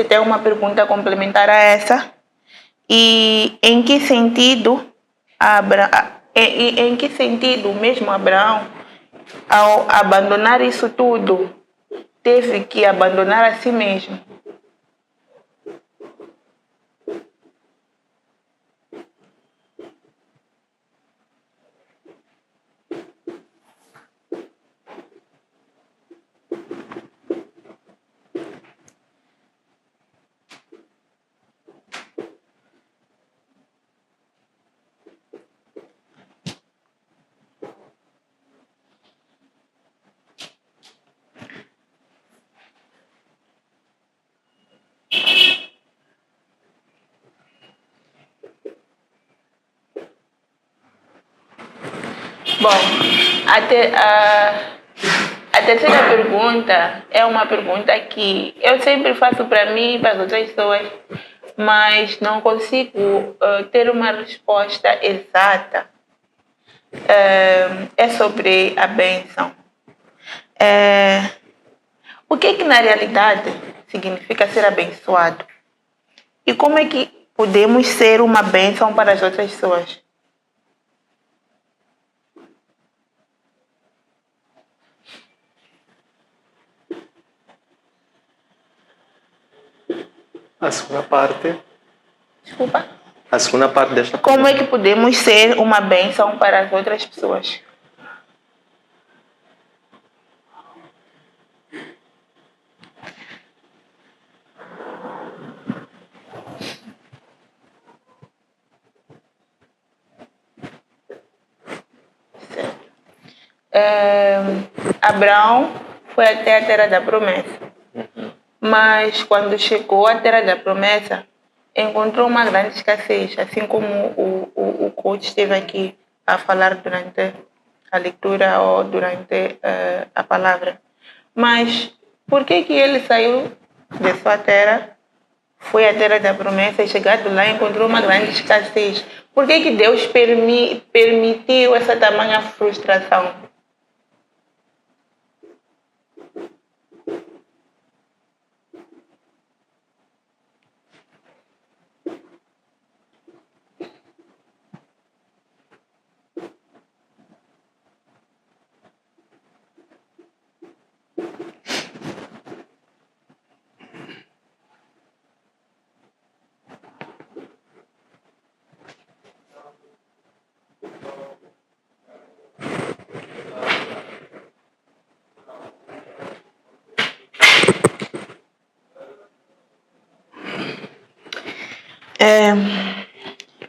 Tem uma pergunta complementar a essa. E em que sentido em que sentido mesmo Abraão, ao abandonar isso tudo, teve que abandonar a si mesmo? Bom, a terceira pergunta é uma pergunta que eu sempre faço para mim e para as outras pessoas, mas não consigo ter uma resposta exata. É sobre a bênção. O que na realidade significa ser abençoado? E como é que podemos ser uma bênção para as outras pessoas? A segunda parte. Desculpa? A segunda parte desta. Como é que podemos ser uma bênção para as outras pessoas? Abraão foi até a terra da promessa. Mas quando chegou à terra da promessa, encontrou uma grande escassez, assim como o coach esteve aqui a falar durante a leitura ou durante a palavra. Mas por que ele saiu de sua terra, foi à terra da promessa e chegado lá encontrou uma grande escassez? Por que Deus permitiu essa tamanha frustração?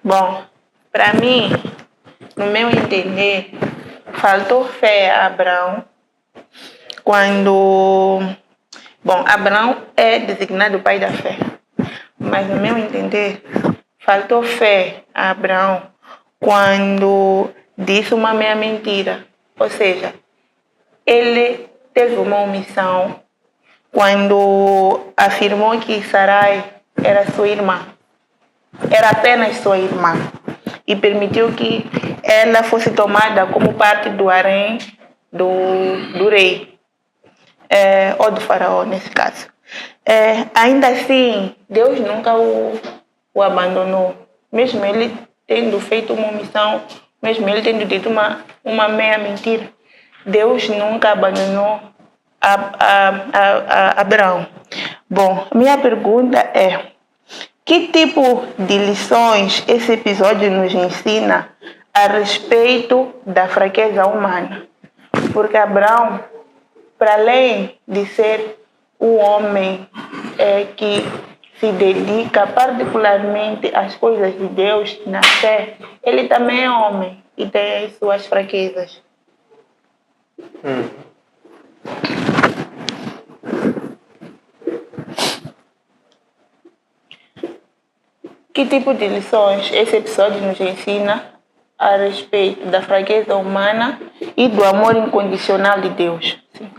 Bom, para mim, no meu entender, faltou fé a Abraão quando... Bom, Abraão é designado pai da fé, mas no meu entender, faltou fé a Abraão quando disse uma meia mentira. Ou seja, ele teve uma omissão quando afirmou que Sarai era sua irmã. Era apenas sua irmã. E permitiu que ela fosse tomada como parte do harém do rei. Ou do faraó, nesse caso. Ainda assim, Deus nunca o abandonou. Mesmo ele tendo feito uma omissão, mesmo ele tendo dito uma meia mentira, Deus nunca abandonou Abraão. Bom, minha pergunta é: que tipo de lições esse episódio nos ensina a respeito da fraqueza humana? Porque Abraão, para além de ser um homem que se dedica particularmente às coisas de Deus, na fé, ele também é homem e tem as suas fraquezas. Que tipo de lições esse episódio nos ensina a respeito da fraqueza humana e do amor incondicional de Deus? Sim.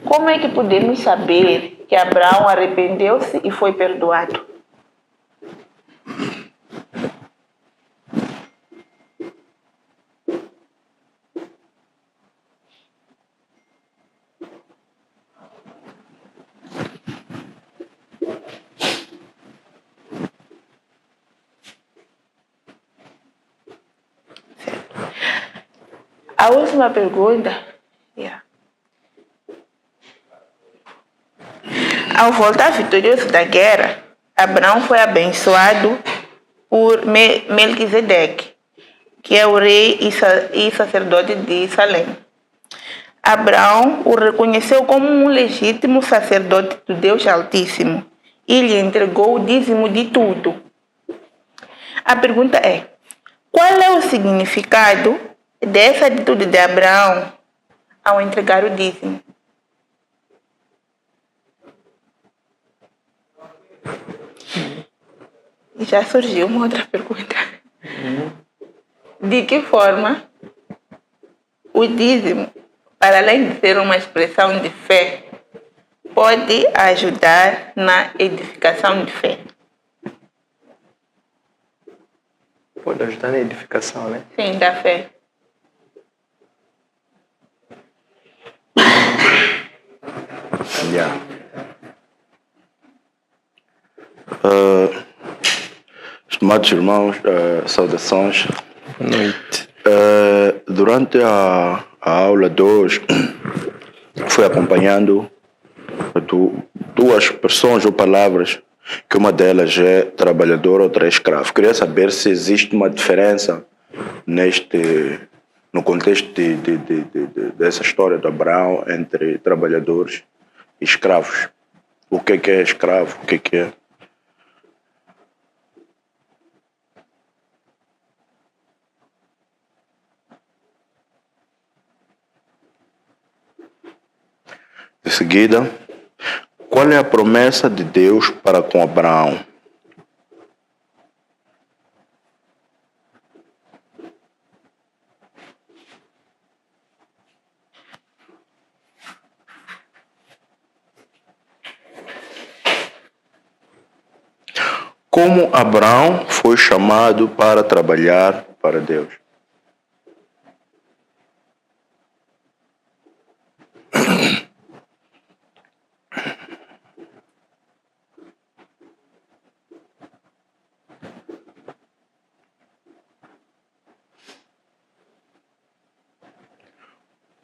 Como é que podemos saber que Abraão arrependeu-se e foi perdoado? A última pergunta. Ao voltar vitorioso da guerra, Abraão foi abençoado por Melquisedeque, que é o rei e sacerdote de Salém. Abraão o reconheceu como um legítimo sacerdote do Deus Altíssimo e lhe entregou o dízimo de tudo. A pergunta é: qual é o significado dessa atitude de Abraão ao entregar o dízimo? E já surgiu uma outra pergunta. De que forma o dízimo, para além de ser uma expressão de fé, pode ajudar na edificação de fé? Pode ajudar na edificação, né? Sim, da fé. Estimados irmãos, saudações. Boa noite. Durante a aula de hoje, fui acompanhando duas expressões ou palavras, que uma delas é trabalhador, outra é escravo. Queria saber se existe uma diferença no contexto dessa história de Abraão entre trabalhadores e escravos. O que é escravo? O que é? Em seguida, qual é a promessa de Deus para com Abraão? Como Abraão foi chamado para trabalhar para Deus?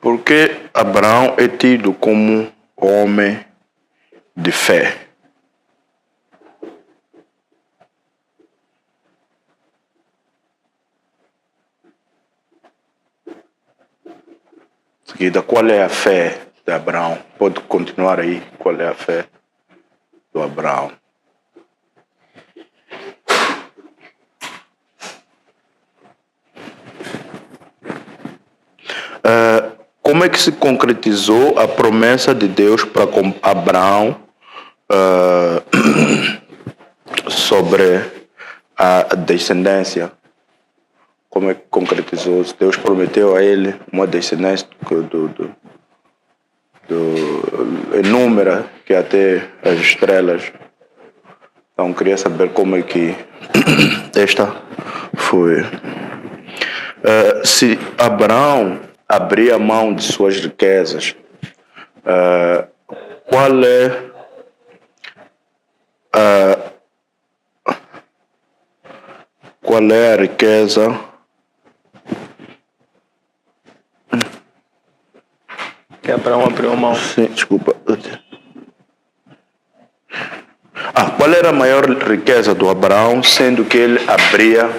Por que Abraão é tido como homem de fé? Em seguida, qual é a fé de Abraão. Pode continuar aí, qual é a fé do Abraão. Como é que se concretizou a promessa de Deus para com Abraão sobre a descendência? Como é que concretizou? Deus prometeu a ele uma descendência inúmera, que até as estrelas. Então queria saber como é que esta foi. Se Abraão abria mão de suas riquezas, qual é a riqueza Que Abraão abriu mão. Sim, desculpa. Qual era a maior riqueza do Abraão, sendo que ele abria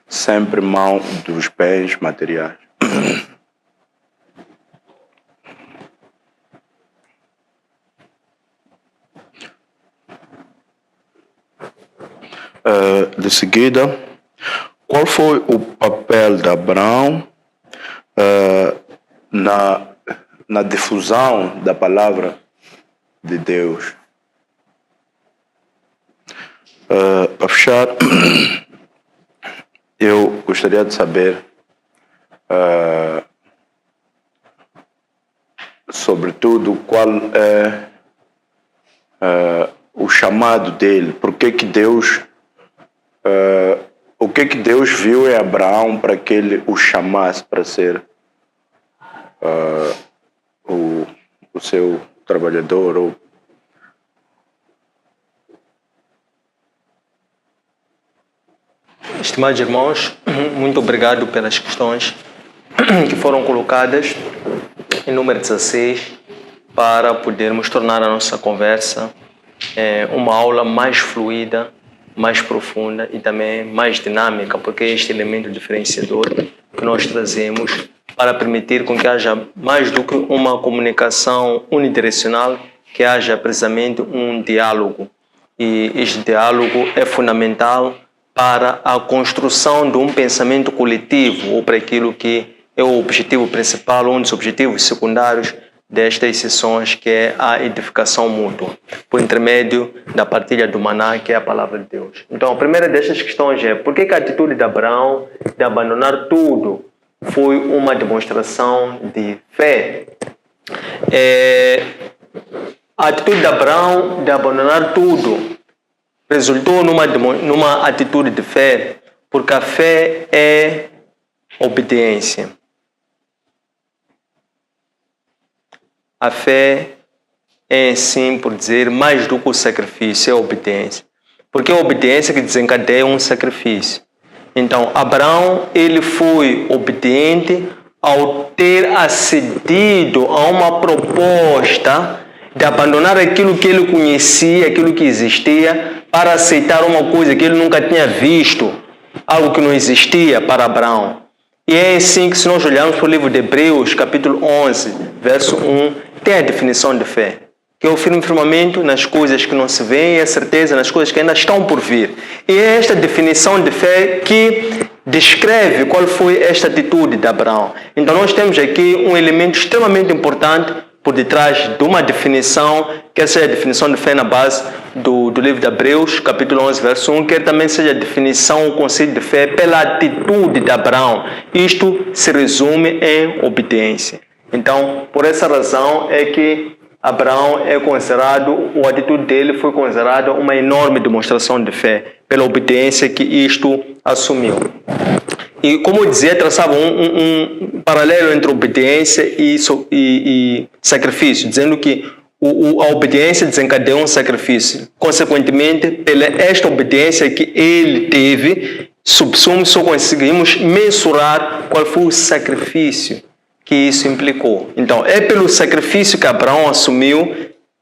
sempre mão dos bens materiais? De seguida, qual foi o papel de Abraão na difusão da palavra de Deus? Para fechar, eu gostaria de saber sobretudo qual é o chamado dele, o que que Deus viu em Abraão para que ele o chamasse para ser o seu trabalhador. Estimados irmãos, muito obrigado pelas questões que foram colocadas em número 16 para podermos tornar a nossa conversa uma aula mais fluida, mais profunda e também mais dinâmica, porque é este elemento diferenciador que nós trazemos para permitir com que haja mais do que uma comunicação unidirecional, que haja precisamente um diálogo. E este diálogo é fundamental para a construção de um pensamento coletivo, ou para aquilo que é o objetivo principal, um dos objetivos secundários destas sessões, que é a edificação mútua, por intermédio da partilha do maná, que é a palavra de Deus. Então, a primeira destas questões é: por que a atitude de Abraão de abandonar tudo foi uma demonstração de fé? A atitude de Abraão de abandonar tudo resultou numa atitude de fé, porque a fé é obediência. A fé é, sim, por dizer, mais do que o sacrifício, é a obediência. Porque é a obediência que desencadeia um sacrifício. Então, Abraão, ele foi obediente ao ter acedido a uma proposta de abandonar aquilo que ele conhecia, aquilo que existia, para aceitar uma coisa que ele nunca tinha visto, algo que não existia para Abraão. E é assim que, se nós olharmos para o livro de Hebreus, capítulo 11, verso 1, tem a definição de fé, que é o firme firmamento nas coisas que não se veem e a certeza nas coisas que ainda estão por vir. E é esta definição de fé que descreve qual foi esta atitude de Abraão. Então nós temos aqui um elemento extremamente importante por detrás de uma definição, quer seja a definição de fé na base do livro de Hebreus, capítulo 11, verso 1, quer também seja a definição, o conceito de fé pela atitude de Abraão. Isto se resume em obediência. Então, por essa razão é que Abraão é considerado, a atitude dele foi considerada uma enorme demonstração de fé, pela obediência que isto assumiu. E, como eu dizia, traçava um paralelo entre obediência e sacrifício, dizendo que a obediência desencadeou um sacrifício. Consequentemente, pela esta obediência que ele teve, subsumo, só conseguimos mensurar qual foi o sacrifício que isso implicou. Então, é pelo sacrifício que Abraão assumiu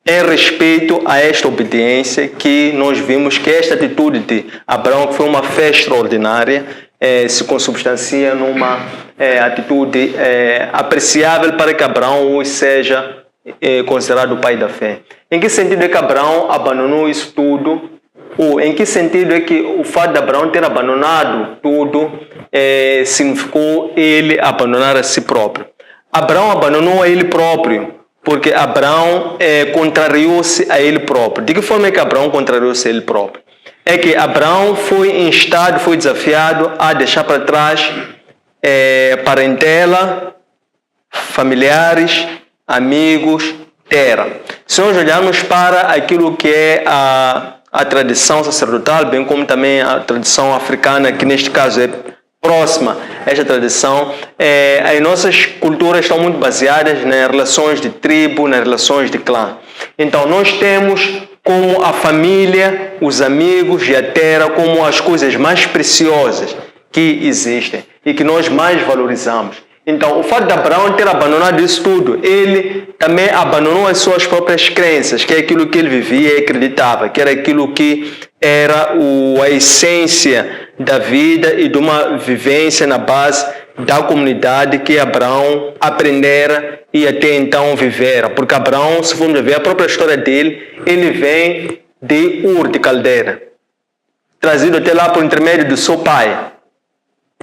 em respeito a esta obediência que nós vimos que esta atitude de Abraão, que foi uma fé extraordinária, se consubstancia numa atitude apreciável para que Abraão hoje seja considerado o pai da fé. Em que sentido é que Abraão abandonou isso tudo? Ou em que sentido é que o fato de Abraão ter abandonado tudo significou ele abandonar a si próprio? Abraão abandonou a ele próprio, porque Abraão contrariou-se a ele próprio. De que forma é que Abraão contrariou-se a ele próprio? É que Abraão foi instado, foi desafiado a deixar para trás parentela, familiares, amigos, terra. Se nós olharmos para aquilo que é a tradição sacerdotal, bem como também a tradição africana, que neste caso é próxima a esta tradição, as nossas culturas estão muito baseadas nas relações de tribo, nas relações de clã. Então nós temos como a família, os amigos e a terra como as coisas mais preciosas que existem e que nós mais valorizamos. Então, o fato de Abraão ter abandonado isso tudo, ele também abandonou as suas próprias crenças, que é aquilo que ele vivia e acreditava, que era aquilo que era a essência da vida e de uma vivência na base da comunidade que Abraão aprendera e até então vivera. Porque Abraão, se formos ver a própria história dele, ele vem de Ur de Caldeira, trazido até lá por intermédio do seu pai.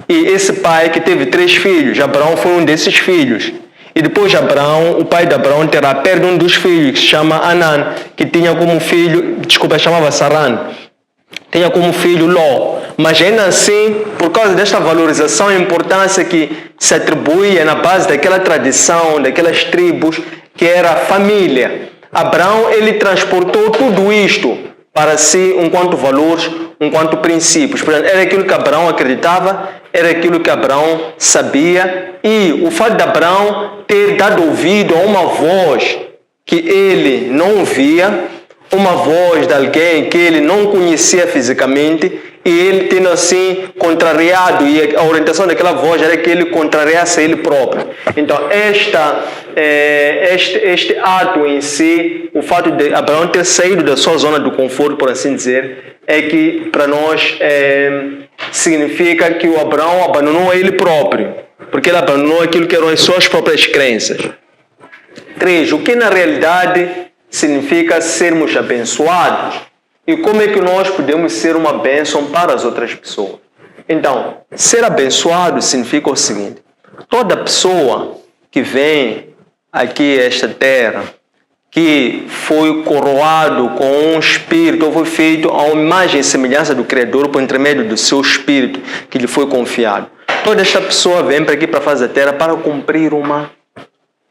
E esse pai que teve 3 filhos, Abraão foi um desses filhos. E depois Abraão, o pai de Abraão terá perto um dos filhos, que se chama Anan, que tinha como filho, chamava Saran, tinha como filho Ló. Mas ainda assim, por causa desta valorização e importância que se atribuía na base daquela tradição, daquelas tribos, que era a família, Abraão ele transportou tudo isto para si enquanto valores, enquanto princípios. Portanto, era aquilo que Abraão acreditava, era aquilo que Abraão sabia, e o fato de Abraão ter dado ouvido a uma voz que ele não via, uma voz de alguém que ele não conhecia fisicamente, e ele tendo assim contrariado, e a orientação daquela voz era que ele contrariasse ele próprio. Então este ato em si, o fato de Abraão ter saído da sua zona do conforto, por assim dizer, é que para nós significa que o Abraão abandonou a ele próprio, porque ele abandonou aquilo que eram as suas próprias crenças. 3. O que na realidade significa sermos abençoados? E como é que nós podemos ser uma bênção para as outras pessoas? Então, ser abençoado significa o seguinte: toda pessoa que vem aqui a esta terra, que foi coroado com um espírito, ou foi feito à imagem e semelhança do Criador por intermédio do seu espírito que lhe foi confiado. Toda esta pessoa vem para aqui, para a face da terra, para cumprir uma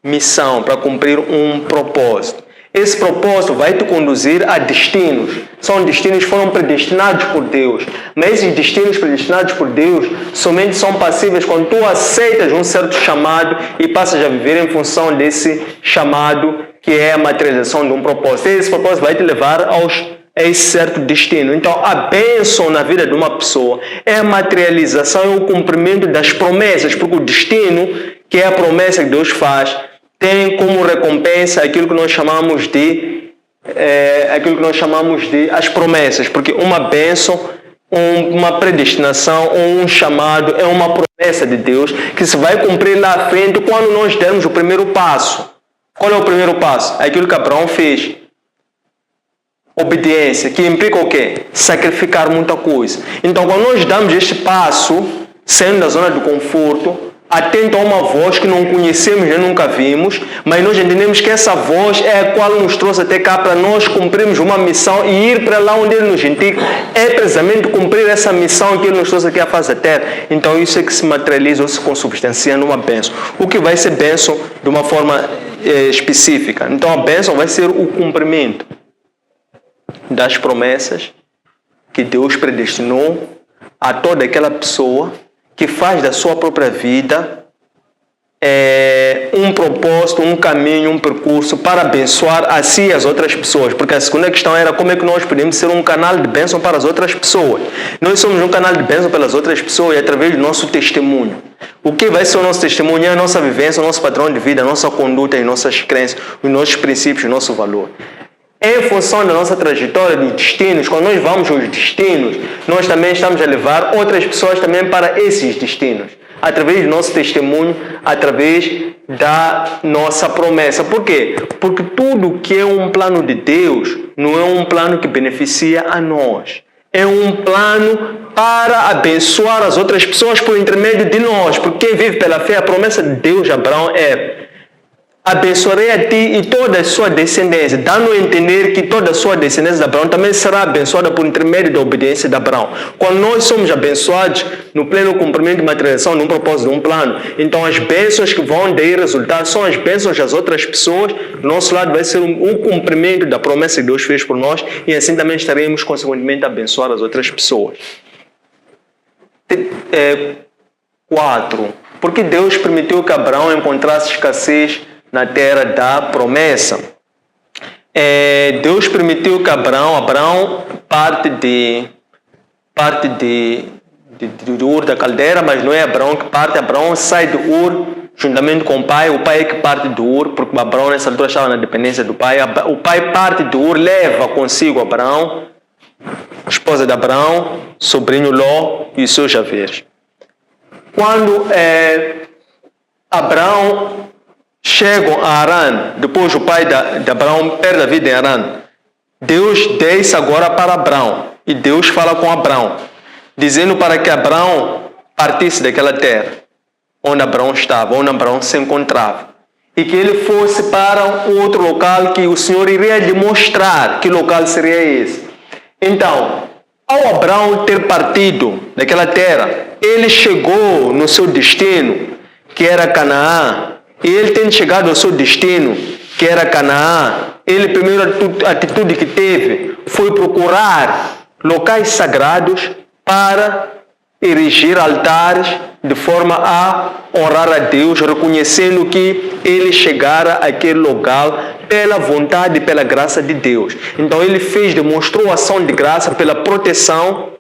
missão, para cumprir um propósito. Esse propósito vai te conduzir a destinos. São destinos que foram predestinados por Deus. Mas esses destinos predestinados por Deus somente são passíveis quando tu aceitas um certo chamado e passas a viver em função desse chamado, que é a materialização de um propósito. E esse propósito vai te levar a esse certo destino. Então, a bênção na vida de uma pessoa é a materialização e o cumprimento das promessas, porque o destino, que é a promessa que Deus faz, tem como recompensa aquilo que nós chamamos de as promessas, porque uma bênção, uma predestinação ou um chamado é uma promessa de Deus que se vai cumprir lá à frente quando nós dermos o primeiro passo. Qual é o primeiro passo? É aquilo que Abraão fez. Obediência, que implica o quê? Sacrificar muita coisa. Então, quando nós damos este passo, saindo da zona do conforto, atento a uma voz que não conhecemos e nunca vimos, mas nós entendemos que essa voz é a qual nos trouxe até cá para nós cumprirmos uma missão e ir para lá onde Ele nos indica, é precisamente cumprir essa missão que Ele nos trouxe aqui à face da terra. Então isso é que se materializa ou se consubstancia numa bênção. O que vai ser bênção de uma forma específica. Então a bênção vai ser o cumprimento das promessas que Deus predestinou a toda aquela pessoa que faz da sua própria vida um propósito, um caminho, um percurso para abençoar a si e as outras pessoas. Porque a segunda questão era como é que nós podemos ser um canal de bênção para as outras pessoas. Nós somos um canal de bênção pelas outras pessoas através do nosso testemunho. O que vai ser o nosso testemunho é a nossa vivência, o nosso padrão de vida, a nossa conduta, as nossas crenças, os nossos princípios, o nosso valor. Em função da nossa trajetória de destinos, quando nós vamos aos destinos, nós também estamos a levar outras pessoas também para esses destinos. através do nosso testemunho, através da nossa promessa. Por quê? Porque tudo que é um plano de Deus não é um plano que beneficia a nós. É um plano para abençoar as outras pessoas por intermédio de nós. Porque quem vive pela fé, a promessa de Deus a Abraão é: abençoarei a ti e toda a sua descendência, dando a entender que toda a sua descendência de Abraão também será abençoada por intermédio da obediência de Abraão. Quando nós somos abençoados no pleno cumprimento de materialização de um propósito, de um plano, então as bênçãos que vão daí resultar são as bênçãos das outras pessoas. Do nosso lado vai ser um cumprimento da promessa que Deus fez por nós, e assim também estaremos consequentemente a abençoar as outras pessoas. 4. Porque Deus permitiu que Abraão encontrasse escassez na terra da promessa. Deus permitiu que Abraão parte de Ur da Caldeira, mas não é Abraão que parte. Abraão sai de Ur juntamente com o pai é que parte de Ur, porque Abraão nessa altura estava na dependência do pai. O pai parte de Ur, leva consigo Abraão, esposa de Abraão, sobrinho Ló e os seus haveres. Quando Abraão chegam a Arã, depois o pai de Abraão perde a vida em Arã, Deus desce agora para Abraão, e Deus fala com Abraão, dizendo para que Abraão partisse daquela terra onde Abraão estava, onde Abraão se encontrava, e que ele fosse para um outro local que o Senhor iria lhe mostrar que local seria esse. Então, ao Abraão ter partido daquela terra, ele chegou no seu destino, que era Canaã. E ele tendo chegado ao seu destino, que era Canaã, ele, a primeira atitude que teve foi procurar locais sagrados para erigir altares de forma a honrar a Deus, reconhecendo que ele chegara àquele local pela vontade e pela graça de Deus. Então ele demonstrou ação de graça pela proteção,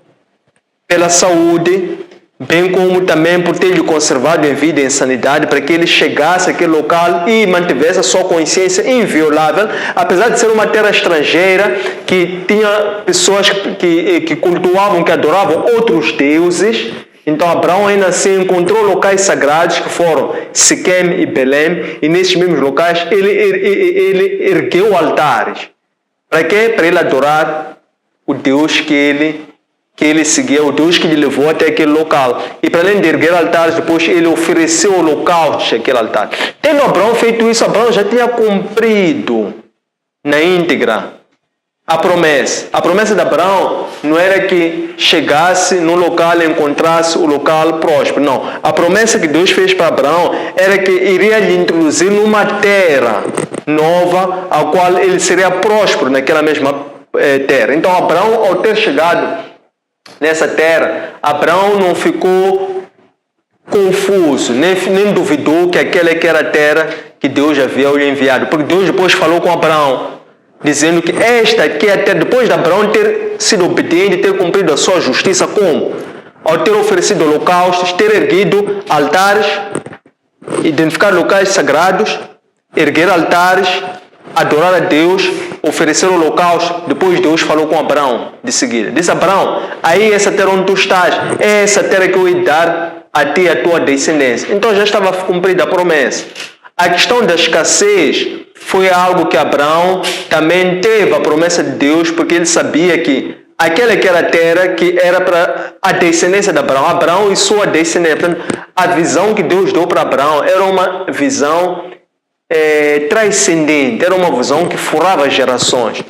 pela saúde, bem como também por ter lhe conservado em vida e em sanidade, para que ele chegasse àquele local e mantivesse a sua consciência inviolável, apesar de ser uma terra estrangeira, que tinha pessoas que cultuavam, que adoravam outros deuses. Então Abraão ainda assim encontrou locais sagrados que foram Siquém e Belém, e nesses mesmos locais ele ergueu altares. Para quê? Para ele adorar o Deus que ele seguia, o Deus que lhe levou até aquele local. E para além de erguer altares, depois ele ofereceu holocaustos àquele altar. Tendo Abraão feito isso, Abraão já tinha cumprido na íntegra a promessa. A promessa de Abraão não era que chegasse no local e encontrasse o local próspero. Não. A promessa que Deus fez para Abraão era que iria lhe introduzir numa terra nova, a qual ele seria próspero naquela mesma terra. Então Abraão, ao ter chegado nessa terra, Abraão não ficou confuso, nem duvidou que aquela que era a terra que Deus havia lhe enviado, porque Deus depois falou com Abraão, dizendo que esta aqui é a terra, depois de Abraão ter sido obediente, ter cumprido a sua justiça, como? Ao ter oferecido holocaustos, ter erguido altares, identificar locais sagrados, erguer altares, adorar a Deus, oferecer o holocausto. Depois Deus falou com Abraão de seguida. Disse: Abraão, aí essa terra onde tu estás, é essa terra que eu ia dar a ti e a tua descendência. Então já estava cumprida a promessa. A questão da escassez foi algo que Abraão também teve a promessa de Deus, porque ele sabia que aquela que era a terra que era para a descendência de Abraão, Abraão e sua descendência. Portanto, a visão que Deus deu para Abraão era uma visão transcendente, era uma visão que furava gerações.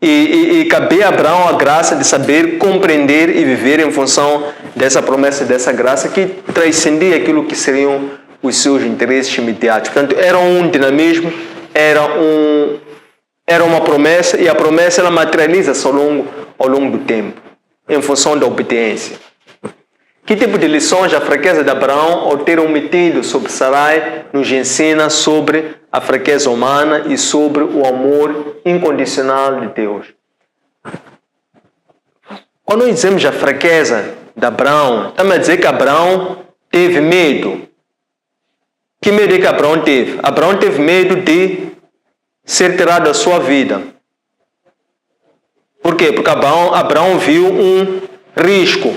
E cabia a Abraão a graça de saber compreender e viver em função dessa promessa, dessa graça que transcendia aquilo que seriam os seus interesses imediatos. Portanto, era um dinamismo, era uma promessa, e a promessa ela materializa-se ao longo do tempo, em função da obediência. Que tipo de lições a fraqueza de Abraão, ao ter omitido sobre Sarai, nos ensina sobre a fraqueza humana e sobre o amor incondicional de Deus? Quando nós dizemos a fraqueza de Abraão, estamos a dizer que Abraão teve medo. Que medo é que Abraão teve? Abraão teve medo de ser tirado da sua vida. Por quê? Porque Abraão viu um risco.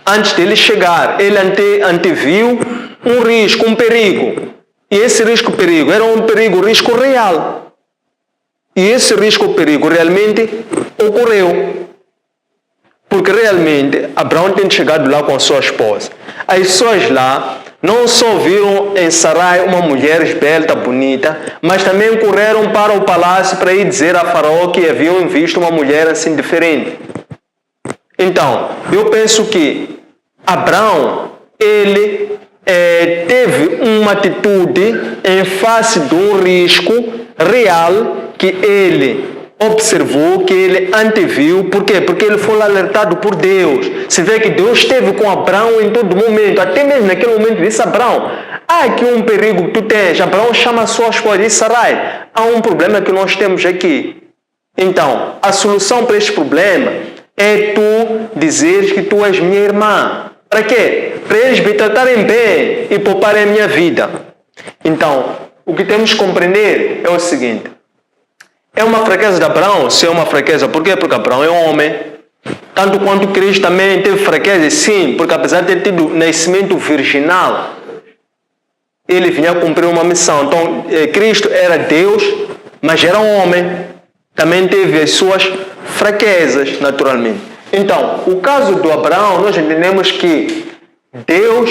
antes dele chegar, ele anteviu um risco, um perigo. E esse risco era um risco real. E esse risco-perigo realmente ocorreu. Porque realmente Abraão tem chegado lá com a sua esposa. As pessoas lá não só viram em Sarai uma mulher esbelta, bonita, mas também correram para o palácio para ir dizer a Faraó que haviam visto uma mulher assim diferente. Então, eu penso que Abraão, ele teve uma atitude em face de um risco real que ele observou, que ele anteviu. Por quê? Porque ele foi alertado por Deus. Se vê que Deus esteve com Abraão em todo momento, até mesmo naquele momento disse: Abraão, há aqui um perigo que tu tens. Abraão chama a sua esposa e diz: Sarai, há um problema que nós temos aqui. Então, a solução para este problema é tu dizeres que tu és minha irmã. Para quê? Para eles me tratarem bem e pouparem a minha vida. Então, o que temos que compreender é o seguinte: é uma fraqueza de Abraão? Se é uma fraqueza, por quê? Porque Abraão é homem. Tanto quanto Cristo também teve fraqueza, sim, porque apesar de ter tido nascimento virginal, ele vinha cumprir uma missão. Então, Cristo era Deus, mas era homem. Também teve as suas fraquezas, naturalmente. Então, o caso do Abraão, nós entendemos que Deus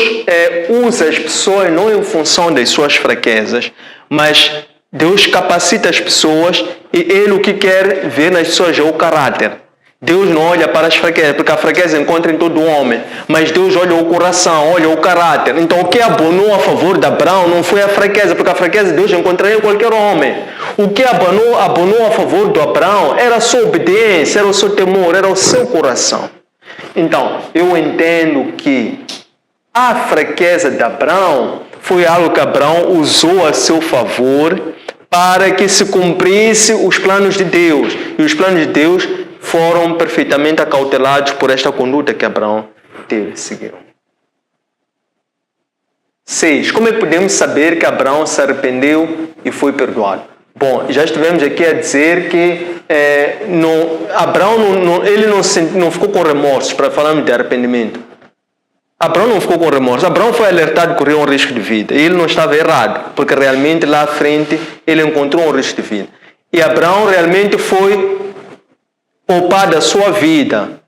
usa as pessoas não em função das suas fraquezas, mas Deus capacita as pessoas e Ele o que quer ver nas pessoas é o caráter. Deus não olha para as fraquezas, porque a fraqueza encontra em todo homem, mas Deus olha o coração, olha o caráter. Então o que abonou a favor de Abraão não foi a fraqueza, porque a fraqueza Deus encontraria em qualquer homem. O que abonou a favor de Abraão era a sua obediência, era o seu temor, era o seu coração. Então, eu entendo que a fraqueza de Abraão foi algo que Abraão usou a seu favor para que se cumprisse os planos de Deus. E os planos de Deus foram perfeitamente acautelados por esta conduta que Abraão teve, seguiram. 6. Como é que podemos saber que Abraão se arrependeu e foi perdoado? Bom, já estivemos aqui a dizer que Abraão ele não ficou com remorsos, para falarmos de arrependimento. Abraão não ficou com remorso. Abraão foi alertado que corria um risco de vida. E ele não estava errado, porque realmente lá à frente ele encontrou um risco de vida. E Abraão realmente foi poupado a sua vida.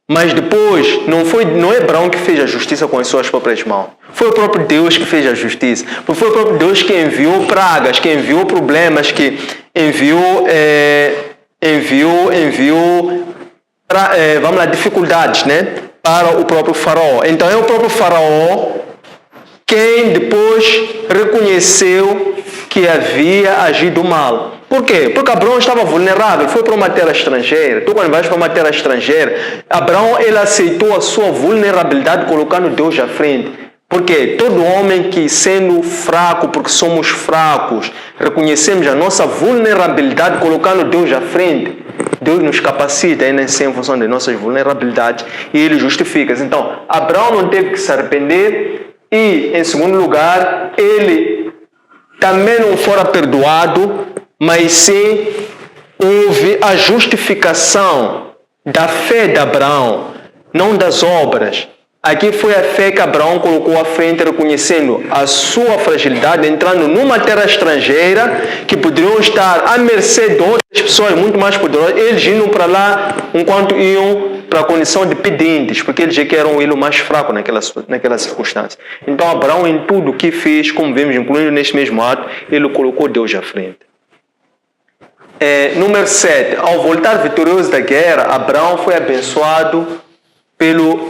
Mas depois, não é Abraão que fez a justiça com as suas próprias mãos. Foi o próprio Deus que fez a justiça. Foi o próprio Deus que enviou pragas, que enviou problemas, que enviou dificuldades, né? Para o próprio faraó. Então é o próprio faraó quem depois reconheceu que havia agido mal. Por quê? Porque Abraão estava vulnerável, foi para uma terra estrangeira. Tu quando vais para uma terra estrangeira, Abraão ele aceitou a sua vulnerabilidade colocando Deus à frente. Porque todo homem que sendo fraco, porque somos fracos, reconhecemos a nossa vulnerabilidade colocando Deus à frente, Deus nos capacita ainda assim em função das nossas vulnerabilidades e Ele justifica. Então, Abraão não teve que se arrepender e, em segundo lugar, ele também não fora perdoado, mas sim houve a justificação da fé de Abraão, não das obras. Aqui foi a fé que Abraão colocou à frente, reconhecendo a sua fragilidade, entrando numa terra estrangeira que poderiam estar à mercê de outras pessoas muito mais poderosas. Eles iam para lá enquanto iam para a condição de pedintes, porque eles já que eram o mais fraco naquela circunstância. Então Abraão, em tudo o que fez, como vemos, incluindo neste mesmo ato, ele colocou Deus à frente. Número 7. Ao voltar vitorioso da guerra, Abraão foi abençoado pelo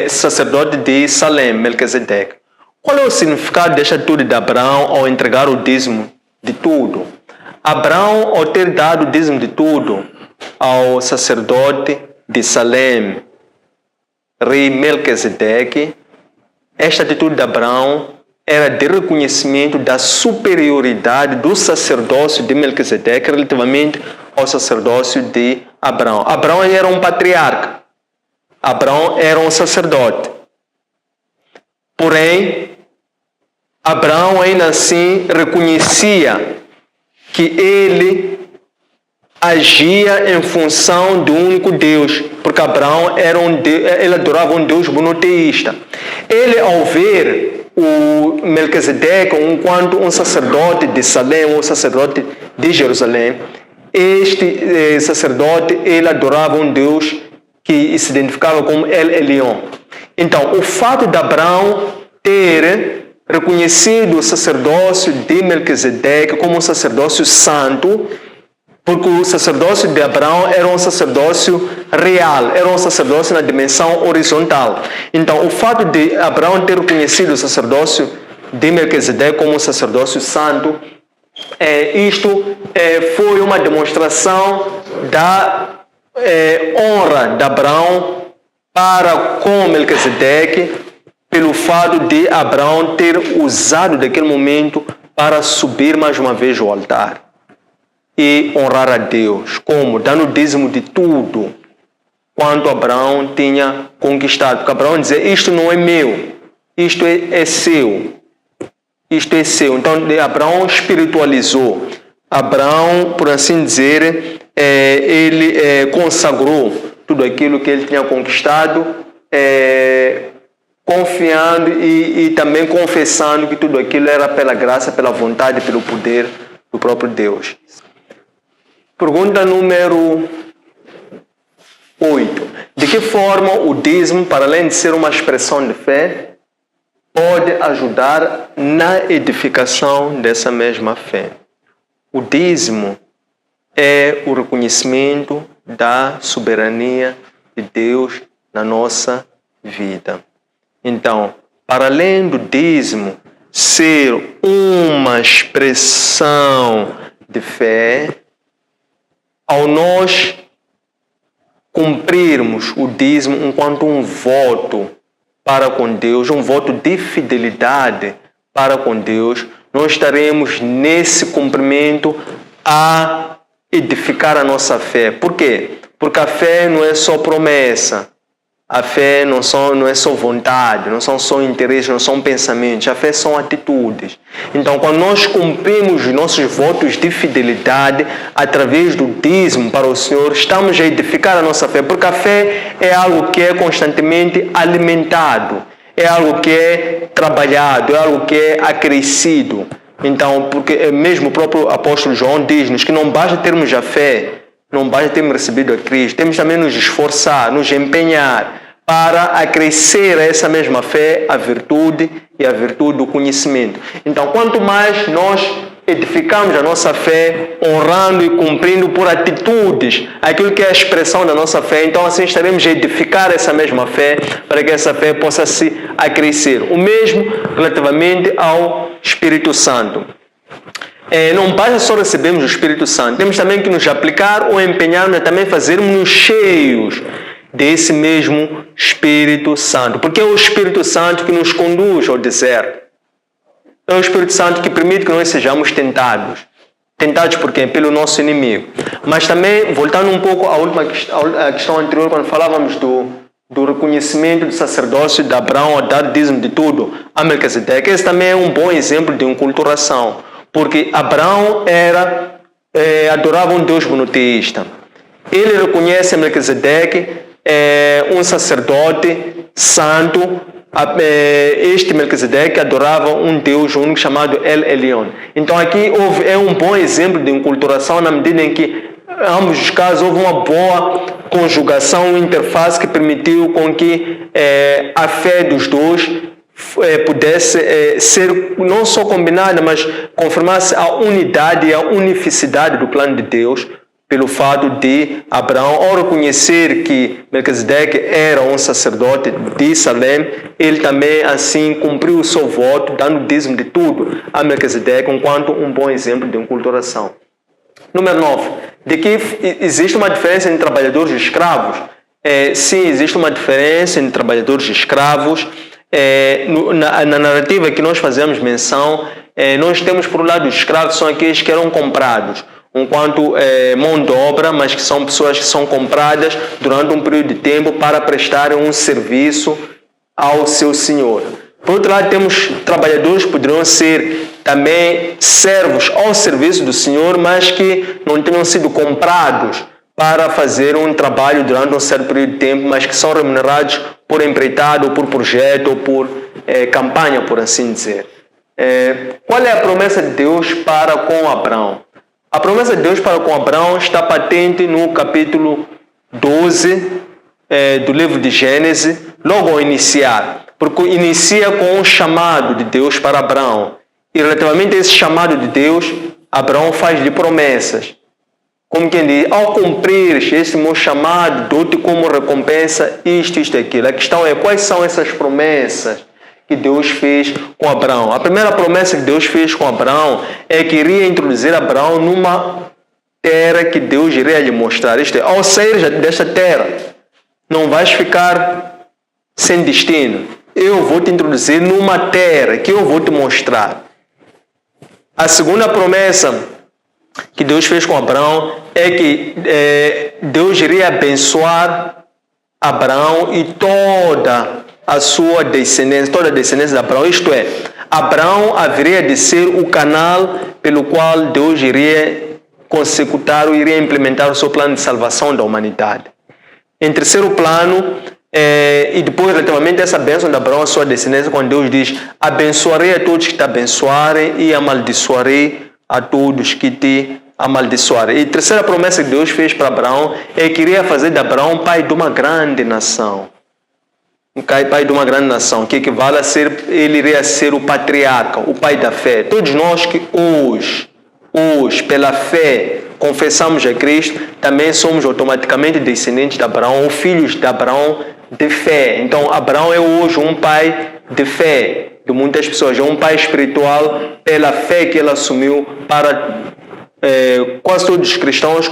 sacerdote de Salem, Melquisedeque. Qual é o significado desta atitude de Abraão ao entregar o dízimo de tudo? Abraão, ao ter dado o dízimo de tudo ao sacerdote de Salem, rei Melquisedeque, esta atitude de Abraão era de reconhecimento da superioridade do sacerdócio de Melquisedeque relativamente ao sacerdócio de Abraão. Abraão era um patriarca. Abraão era um sacerdote. Porém, Abraão ainda assim reconhecia que ele agia em função de um único Deus, porque Abraão ele adorava um Deus monoteísta. Ele, ao ver o Melquisedeque enquanto um sacerdote de Salém, um sacerdote de Jerusalém, este sacerdote, ele adorava um Deus que se identificava como El Elyon. Então, o fato de Abraão ter reconhecido o sacerdócio de Melquisedeque como um sacerdócio santo, porque o sacerdócio de Abraão era um sacerdócio real, era um sacerdócio na dimensão horizontal. Então, o fato de Abraão ter reconhecido o sacerdócio de Melquisedeque como um sacerdócio santo, isto foi uma demonstração da honra de Abraão para com Melquisedeque, pelo fato de Abraão ter usado daquele momento para subir mais uma vez ao altar e honrar a Deus, como dando o dízimo de tudo quanto Abraão tinha conquistado. Porque Abraão dizia, isto não é meu, isto é seu. Isto é seu. Então, Abraão espiritualizou. Abraão, por assim dizer, ele consagrou tudo aquilo que ele tinha conquistado, confiando e também confessando que tudo aquilo era pela graça, pela vontade, pelo poder do próprio Deus. Pergunta número 8. De que forma o dízimo, para além de ser uma expressão de fé, pode ajudar na edificação dessa mesma fé? O dízimo é o reconhecimento da soberania de Deus na nossa vida. Então, para além do dízimo ser uma expressão de fé, ao nós cumprirmos o dízimo enquanto um voto para com Deus, um voto de fidelidade para com Deus, nós estaremos nesse cumprimento a edificar a nossa fé. Por quê? Porque a fé não é só promessa, a fé não é só vontade, não são só interesses, não são pensamentos, a fé são atitudes. Então, quando nós cumprimos os nossos votos de fidelidade através do dízimo para o Senhor, estamos a edificar a nossa fé, porque a fé é algo que é constantemente alimentado, é algo que é trabalhado, é algo que é acrescido. Então, porque mesmo o próprio apóstolo João diz-nos que não basta termos a fé, não basta termos recebido a Cristo, temos também nos esforçar, nos empenhar para acrescer a essa mesma fé a virtude e a virtude do conhecimento. Então, quanto mais nós edificamos a nossa fé, honrando e cumprindo por atitudes aquilo que é a expressão da nossa fé, então assim estaremos a edificar essa mesma fé para que essa fé possa se acrescer. O mesmo relativamente ao Espírito Santo. Não basta só recebermos o Espírito Santo, temos também que nos aplicar ou empenhar-nos a também fazermos-nos cheios desse mesmo Espírito Santo, porque é o Espírito Santo que nos conduz ao deserto. É o Espírito Santo que permite que nós sejamos tentados. Tentados por quem? Pelo nosso inimigo. Mas também, voltando um pouco à questão anterior, quando falávamos do reconhecimento do sacerdócio de Abraão a dar dízimo de tudo a Melquisedeque, esse também é um bom exemplo de enculturação. Porque Abraão adorava um Deus monoteísta. Ele reconhece Melquisedeque um sacerdote santo. Este Melquisedeque adorava um Deus único chamado El Elyon. Então aqui é um bom exemplo de enculturação na medida em que em ambos os casos houve uma boa conjugação, uma interface que permitiu com que a fé dos dois pudesse ser não só combinada, mas confirmasse a unidade e a unificidade do plano de Deus, pelo fato de Abraão, ao reconhecer que Melquisedeque era um sacerdote de Salém, ele também assim cumpriu o seu voto, dando dízimo de tudo a Melquisedeque, enquanto um bom exemplo de enculturação. Número 9. De que existe uma diferença entre trabalhadores e escravos? Sim, existe uma diferença entre trabalhadores e escravos. Na narrativa que nós fazemos menção, nós temos por um lado os escravos, são aqueles que eram comprados enquanto mão de obra, mas que são pessoas que são compradas durante um período de tempo para prestarem um serviço ao seu senhor. Por outro lado, temos trabalhadores que poderiam ser também servos ao serviço do Senhor, mas que não tenham sido comprados para fazer um trabalho durante um certo período de tempo, mas que são remunerados por empreitada, ou por projeto, ou por campanha, por assim dizer. Qual é a promessa de Deus para com Abraão? A promessa de Deus para com Abraão está patente no capítulo 12 do livro de Gênesis, logo ao iniciar, porque inicia com um chamado de Deus para Abraão. E relativamente a esse chamado de Deus, Abraão faz-lhe promessas. Como quem diz, ao cumprir esse meu chamado, dou-te como recompensa isto, isto e aquilo. A questão é, quais são essas promessas que Deus fez com Abraão? A primeira promessa que Deus fez com Abraão é que iria introduzir Abraão numa terra que Deus iria lhe mostrar. Isto é, ao sair desta terra, não vais ficar sem destino. Eu vou te introduzir numa terra que eu vou te mostrar. A segunda promessa que Deus fez com Abraão é que Deus iria abençoar Abraão e toda a sua descendência, toda a descendência de Abraão. Isto é, Abraão haveria de ser o canal pelo qual Deus iria consecutar ou iria implementar o seu plano de salvação da humanidade. Em terceiro plano, e depois relativamente a essa bênção de Abraão, a sua descendência, quando Deus diz, abençoarei a todos que te abençoarem e amaldiçoarei a todos que te amaldiçoarem. E a terceira promessa que Deus fez para Abraão é que iria fazer de Abraão pai de uma grande nação. Pai de uma grande nação, que equivale a ser, ele iria ser o patriarca, o pai da fé. Todos nós que hoje, pela fé, confessamos a Cristo, também somos automaticamente descendentes de Abraão, ou filhos de Abraão de fé. Então, Abraão é hoje um pai de fé de muitas pessoas, é um pai espiritual pela fé que ele assumiu para quase todos os cristãos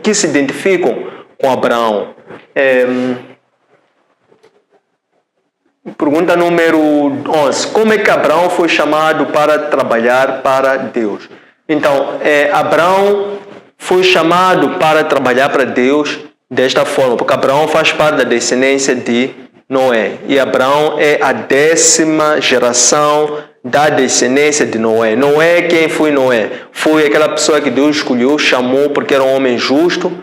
que se identificam com Abraão. Pergunta número 11. Como é que Abraão foi chamado para trabalhar para Deus? Então, Abraão foi chamado para trabalhar para Deus desta forma, porque Abraão faz parte da descendência de Noé. E Abraão é a 10ª geração da descendência de Noé. Noé, quem foi Noé? Foi aquela pessoa que Deus escolheu, chamou porque era um homem justo,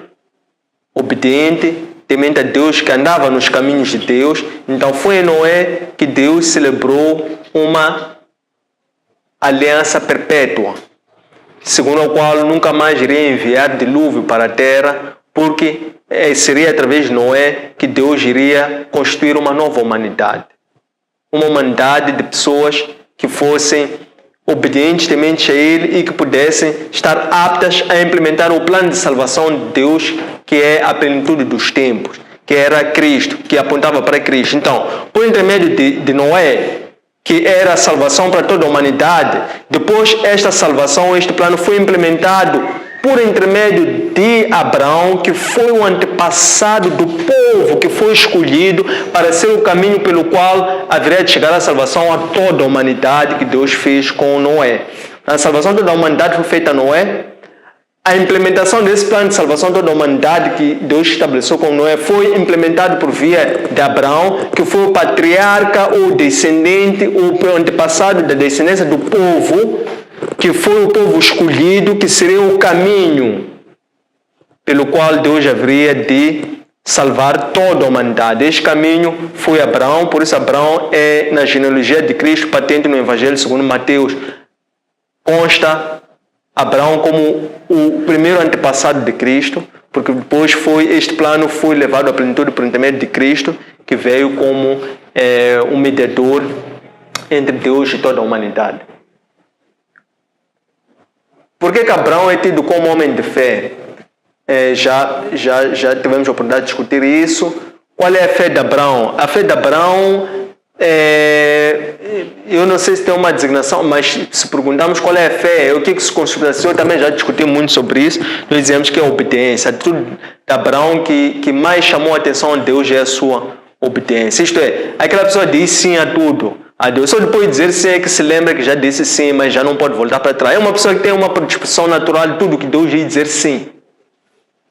obediente, temente a Deus, que andava nos caminhos de Deus. Então foi em Noé que Deus celebrou uma aliança perpétua, segundo a qual nunca mais iria enviar dilúvio para a terra, porque seria através de Noé que Deus iria construir uma nova humanidade. Uma humanidade de pessoas que fossem obedientes, tementes a Ele e que pudessem estar aptas a implementar o plano de salvação de Deus, que é a plenitude dos tempos, que era Cristo, que apontava para Cristo. Então, por intermédio de Noé, que era a salvação para toda a humanidade, depois esta salvação, este plano foi implementado por intermédio de Abraão, que foi o antepassado do povo que foi escolhido para ser o caminho pelo qual haveria de chegar a salvação a toda a humanidade que Deus fez com Noé. A salvação de toda a humanidade foi feita a Noé. A implementação desse plano de salvação de toda a humanidade que Deus estabeleceu com Noé foi implementado por via de Abraão, que foi o patriarca ou descendente ou antepassado da descendência do povo, que foi o povo escolhido, que seria o caminho pelo qual Deus haveria de salvar toda a humanidade. Este caminho foi Abraão, por isso Abraão é na genealogia de Cristo, patente no Evangelho segundo Mateus. Consta Abraão como o primeiro antepassado de Cristo, porque depois este plano foi levado à plenitude por intermédio de Cristo, que veio como um mediador entre Deus e toda a humanidade. Por que Abraão é tido como homem de fé? Já tivemos a oportunidade de discutir isso. Qual é a fé de Abraão? A fé de Abraão, eu não sei se tem uma designação, mas se perguntarmos qual é a fé, o que se constitui, eu também já discuti muito sobre isso. Nós dizemos que é a obediência. A atitude de Abraão que mais chamou a atenção a Deus é a sua obediência. Isto é, aquela pessoa diz sim a tudo a Deus. Só depois de dizer sim é que se lembra que já disse sim, mas já não pode voltar para trás. É uma pessoa que tem uma predisposição natural de tudo que Deus diz dizer sim.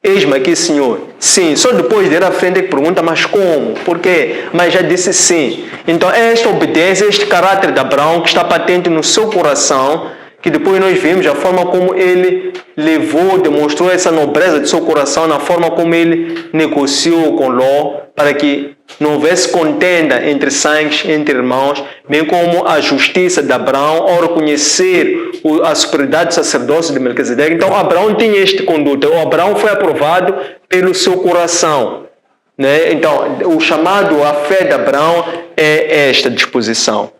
Eis-me aqui, Senhor. Sim, só depois de ir à frente é que pergunta, mas como? Por quê? Mas já disse sim. Então, esta obediência, este caráter de Abraão que está patente no seu coração, que depois nós vimos a forma como ele levou, demonstrou essa nobreza de seu coração, na forma como ele negociou com Ló, para que não houvesse contenda entre sangues, entre irmãos, bem como a justiça de Abraão ao reconhecer a superioridade do sacerdócio de Melquisedeque. Então, Abraão tinha este conduta. O Abraão foi aprovado pelo seu coração, né? Então, o chamado à fé de Abraão é esta disposição.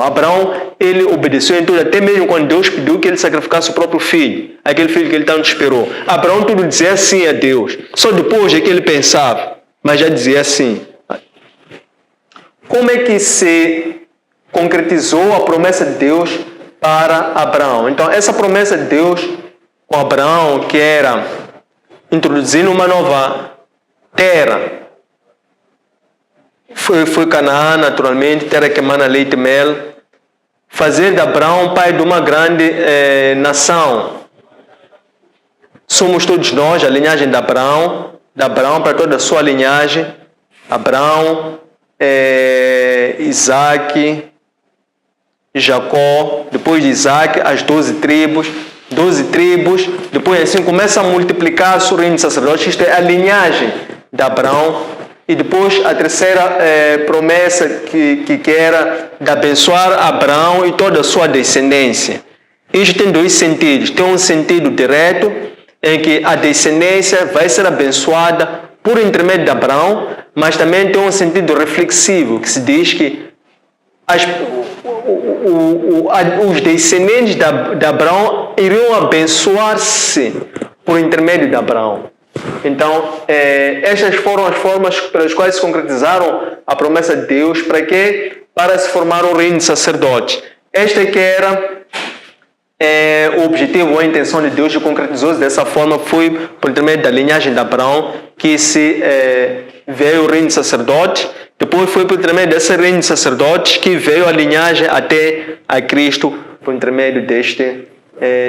Abraão, ele obedeceu em tudo, até mesmo quando Deus pediu que ele sacrificasse o próprio filho, aquele filho que ele tanto esperou. Abraão tudo dizia sim a Deus. Só depois é que ele pensava, mas já dizia sim. Como é que se concretizou a promessa de Deus para Abraão? Então, essa promessa de Deus com Abraão, que era introduzir uma nova terra, foi Canaã, naturalmente, terra que emana leite e mel, fazer de Abraão pai de uma grande nação. Somos todos nós, a linhagem de Abraão para toda a sua linhagem, Abraão, Isaac, Jacó, depois de Isaac, as 12 tribos, depois assim começa a multiplicar-se o reino de sacerdotes. Isto é a linhagem de Abraão. E depois a terceira promessa que era de abençoar Abraão e toda a sua descendência. Isto tem dois sentidos. Tem um sentido direto, em que a descendência vai ser abençoada por intermédio de Abraão, mas também tem um sentido reflexivo, que se diz que os descendentes de Abraão iriam abençoar-se por intermédio de Abraão. Então, estas foram as formas pelas quais se concretizaram a promessa de Deus. Para quê? Para se formar o reino de sacerdotes. Esta que era o objetivo ou a intenção de Deus, e concretizou-se dessa forma. Foi por intermédio da linhagem de Abraão que se veio o reino de sacerdotes. Depois foi por intermédio desse reino de sacerdotes que veio a linhagem até a Cristo, por intermédio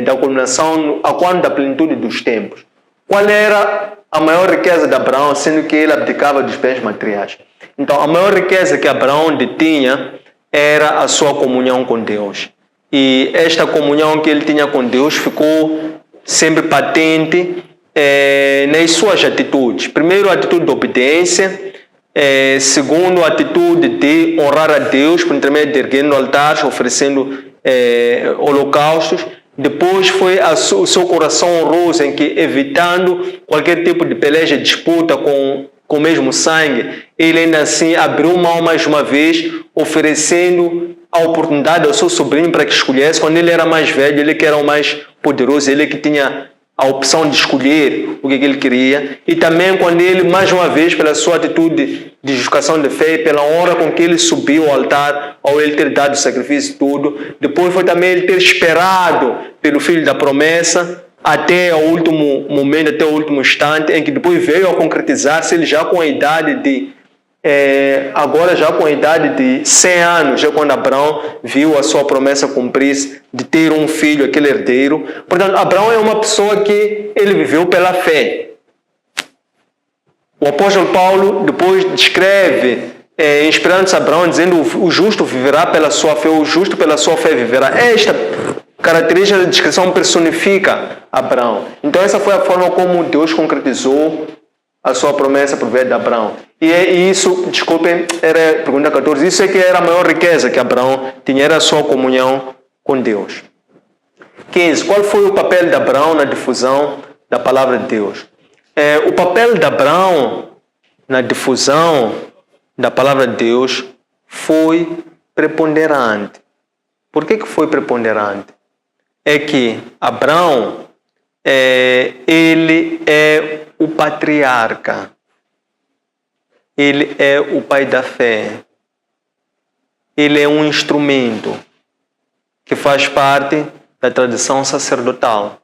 da culminação, a quando da plenitude dos tempos. Qual era a maior riqueza de Abraão, sendo que ele abdicava dos bens materiais? Então, a maior riqueza que Abraão detinha era a sua comunhão com Deus. E esta comunhão que ele tinha com Deus ficou sempre patente nas suas atitudes. Primeiro, a atitude de obediência. Segundo, a atitude de honrar a Deus por intermédio de erguendo altares, oferecendo holocaustos. Depois foi o seu coração honroso, em que, evitando qualquer tipo de peleja, disputa com o mesmo sangue, ele ainda assim abriu mão mais uma vez, oferecendo a oportunidade ao seu sobrinho para que escolhesse. Quando ele era mais velho, ele que era o mais poderoso, ele que tinha a opção de escolher o que ele queria. E também quando ele, mais uma vez, pela sua atitude de justificação de fé, pela honra com que ele subiu ao altar, ao ele ter dado o sacrifício e tudo. Depois foi também ele ter esperado pelo filho da promessa até o último momento, até o último instante, em que depois veio a concretizar-se, ele já com a idade de agora já com a idade de 100 anos, já quando Abraão viu a sua promessa cumprir-se de ter um filho, aquele herdeiro. Portanto, Abraão é uma pessoa que ele viveu pela fé. O apóstolo Paulo depois descreve, inspirando-se a Abraão, dizendo: o justo viverá pela sua fé, o justo pela sua fé viverá. Esta característica da descrição personifica Abraão. Então essa foi a forma como Deus concretizou a sua promessa por meio de Abraão. E isso, desculpem, era pergunta 14, isso é que era a maior riqueza que Abraão tinha, era a sua comunhão com Deus. 15. Qual foi o papel de Abraão na difusão da palavra de Deus? O papel de Abraão na difusão da palavra de Deus foi preponderante. Por que foi preponderante? É que Abraão, ele é o patriarca. Ele é o pai da fé. Ele é um instrumento que faz parte da tradição sacerdotal.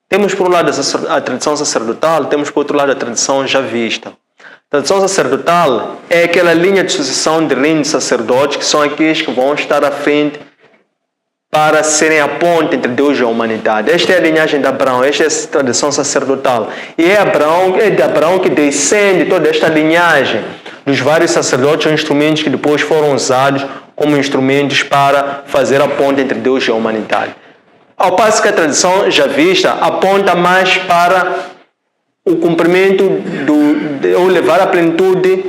Temos por um lado a tradição sacerdotal, temos por outro lado a tradição javista. A tradição sacerdotal é aquela linha de sucessão de reino de sacerdotes, que são aqueles que vão estar à frente para serem a ponte entre Deus e a humanidade. Esta é a linhagem de Abraão, esta é a tradição sacerdotal. E é de Abraão que descende toda esta linhagem dos vários sacerdotes ou instrumentos que depois foram usados como instrumentos para fazer a ponte entre Deus e a humanidade. Ao passo que a tradição já vista aponta mais para o cumprimento ou levar à plenitude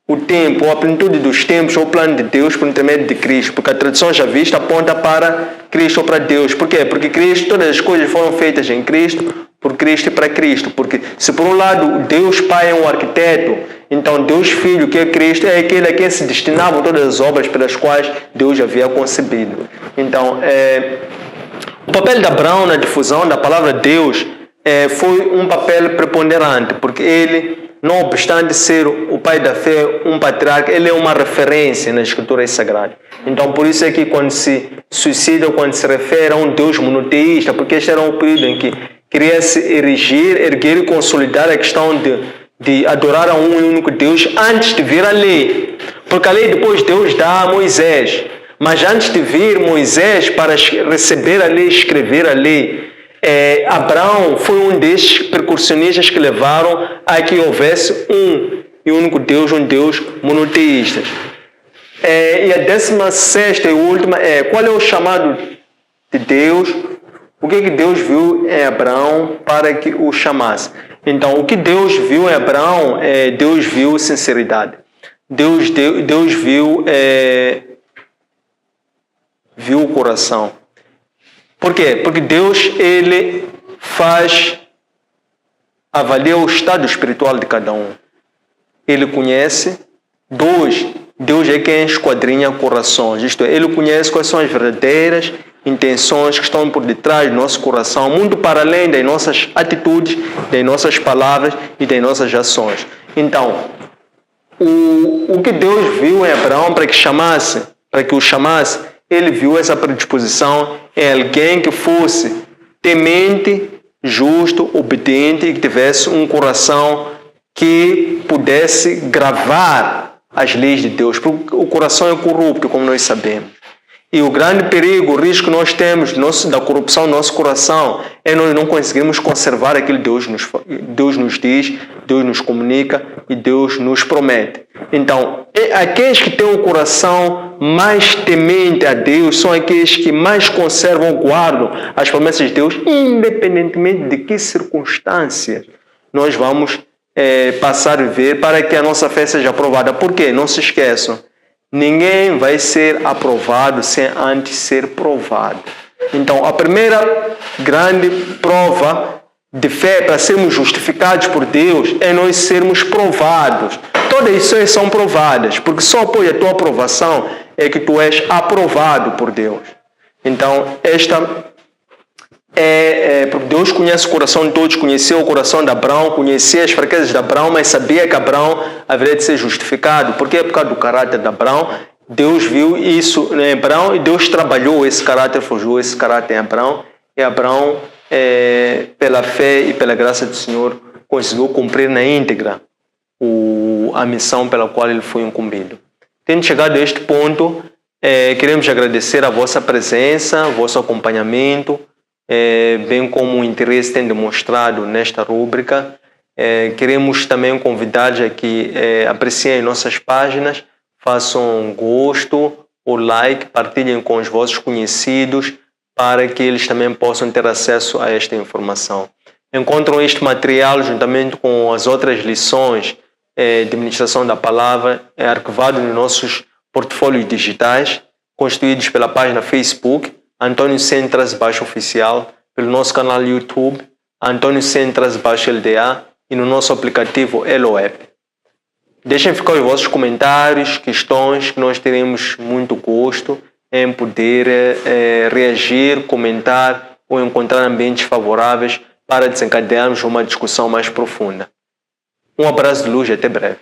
o tempo, ou a plenitude dos tempos, ou o plano de Deus por intermédio de Cristo, porque a tradição já vista aponta para Cristo ou para Deus. Por quê? Porque Cristo, todas as coisas foram feitas em Cristo, por Cristo e para Cristo. Porque se por um lado Deus Pai é um arquiteto, então Deus Filho, que é Cristo, é aquele a quem se destinavam todas as obras pelas quais Deus havia concebido. Então, o papel de Abraão na difusão da palavra de Deus foi um papel preponderante, porque ele, não obstante ser o pai da fé, um patriarca, ele é uma referência nas escrituras sagradas. Então, por isso é que quando se suicida, quando se refere a um Deus monoteísta, porque este era um período em que queria se erguer e consolidar a questão de adorar a um e único Deus antes de vir a lei. Porque a lei depois Deus dá a Moisés. Mas antes de vir Moisés para receber a lei, escrever a lei, Abraão foi um desses percussionistas que levaram a que houvesse um e único Deus, um Deus monoteísta. E a 16ª e última qual é o chamado de Deus? O que Deus viu em Abraão para que o chamasse? Então, o que Deus viu em Abraão, Deus viu sinceridade. Deus viu o coração. Por quê? Porque Deus, ele avalia o estado espiritual de cada um. Ele conhece. Deus é quem esquadrinha corações. Isto é, ele conhece quais são as verdadeiras intenções que estão por detrás do nosso coração, muito para além das nossas atitudes, das nossas palavras e das nossas ações. Então, o que Deus viu em Abraão para que o chamasse, ele viu essa predisposição em alguém que fosse temente, justo, obediente e que tivesse um coração que pudesse gravar as leis de Deus. Porque o coração é corrupto, como nós sabemos. E o grande perigo, o risco que nós temos da corrupção do nosso coração é nós não conseguirmos conservar aquilo que Deus nos diz, Deus nos comunica e Deus nos promete. Então, aqueles que têm o coração mais temente a Deus são aqueles que mais conservam, guardam as promessas de Deus, independentemente de que circunstâncias nós vamos passar a viver para que a nossa fé seja aprovada. Por quê? Não se esqueçam. Ninguém vai ser aprovado sem antes ser provado. Então, a primeira grande prova de fé para sermos justificados por Deus é nós sermos provados. Todas as coisas são provadas, porque só após a tua aprovação é que tu és aprovado por Deus. Então, porque Deus conhece o coração de todos, conheceu o coração de Abraão, conhecia as fraquezas de Abraão, mas sabia que Abraão haveria de ser justificado. Porque é por causa do caráter de Abraão. Deus viu isso em Abraão e Deus trabalhou esse caráter, forjou esse caráter em Abraão. E Abraão, pela fé e pela graça do Senhor, conseguiu cumprir na íntegra a missão pela qual ele foi incumbido. Tendo chegado a este ponto, queremos agradecer a vossa presença, o vosso acompanhamento, bem como o interesse tem demonstrado nesta rúbrica. Queremos também convidar a que apreciem nossas páginas, façam gosto ou like, partilhem com os vossos conhecidos para que eles também possam ter acesso a esta informação. Encontram este material juntamente com as outras lições de ministração da palavra arquivado nos nossos portfólios digitais, constituídos pela página Facebook Antônio Centras Oficial, pelo nosso canal YouTube Antônio Centras LDA e no nosso aplicativo EloApp. Deixem ficar os vossos comentários, questões, que nós teremos muito gosto em poder reagir, comentar ou encontrar ambientes favoráveis para desencadearmos uma discussão mais profunda. Um abraço de luz e até breve.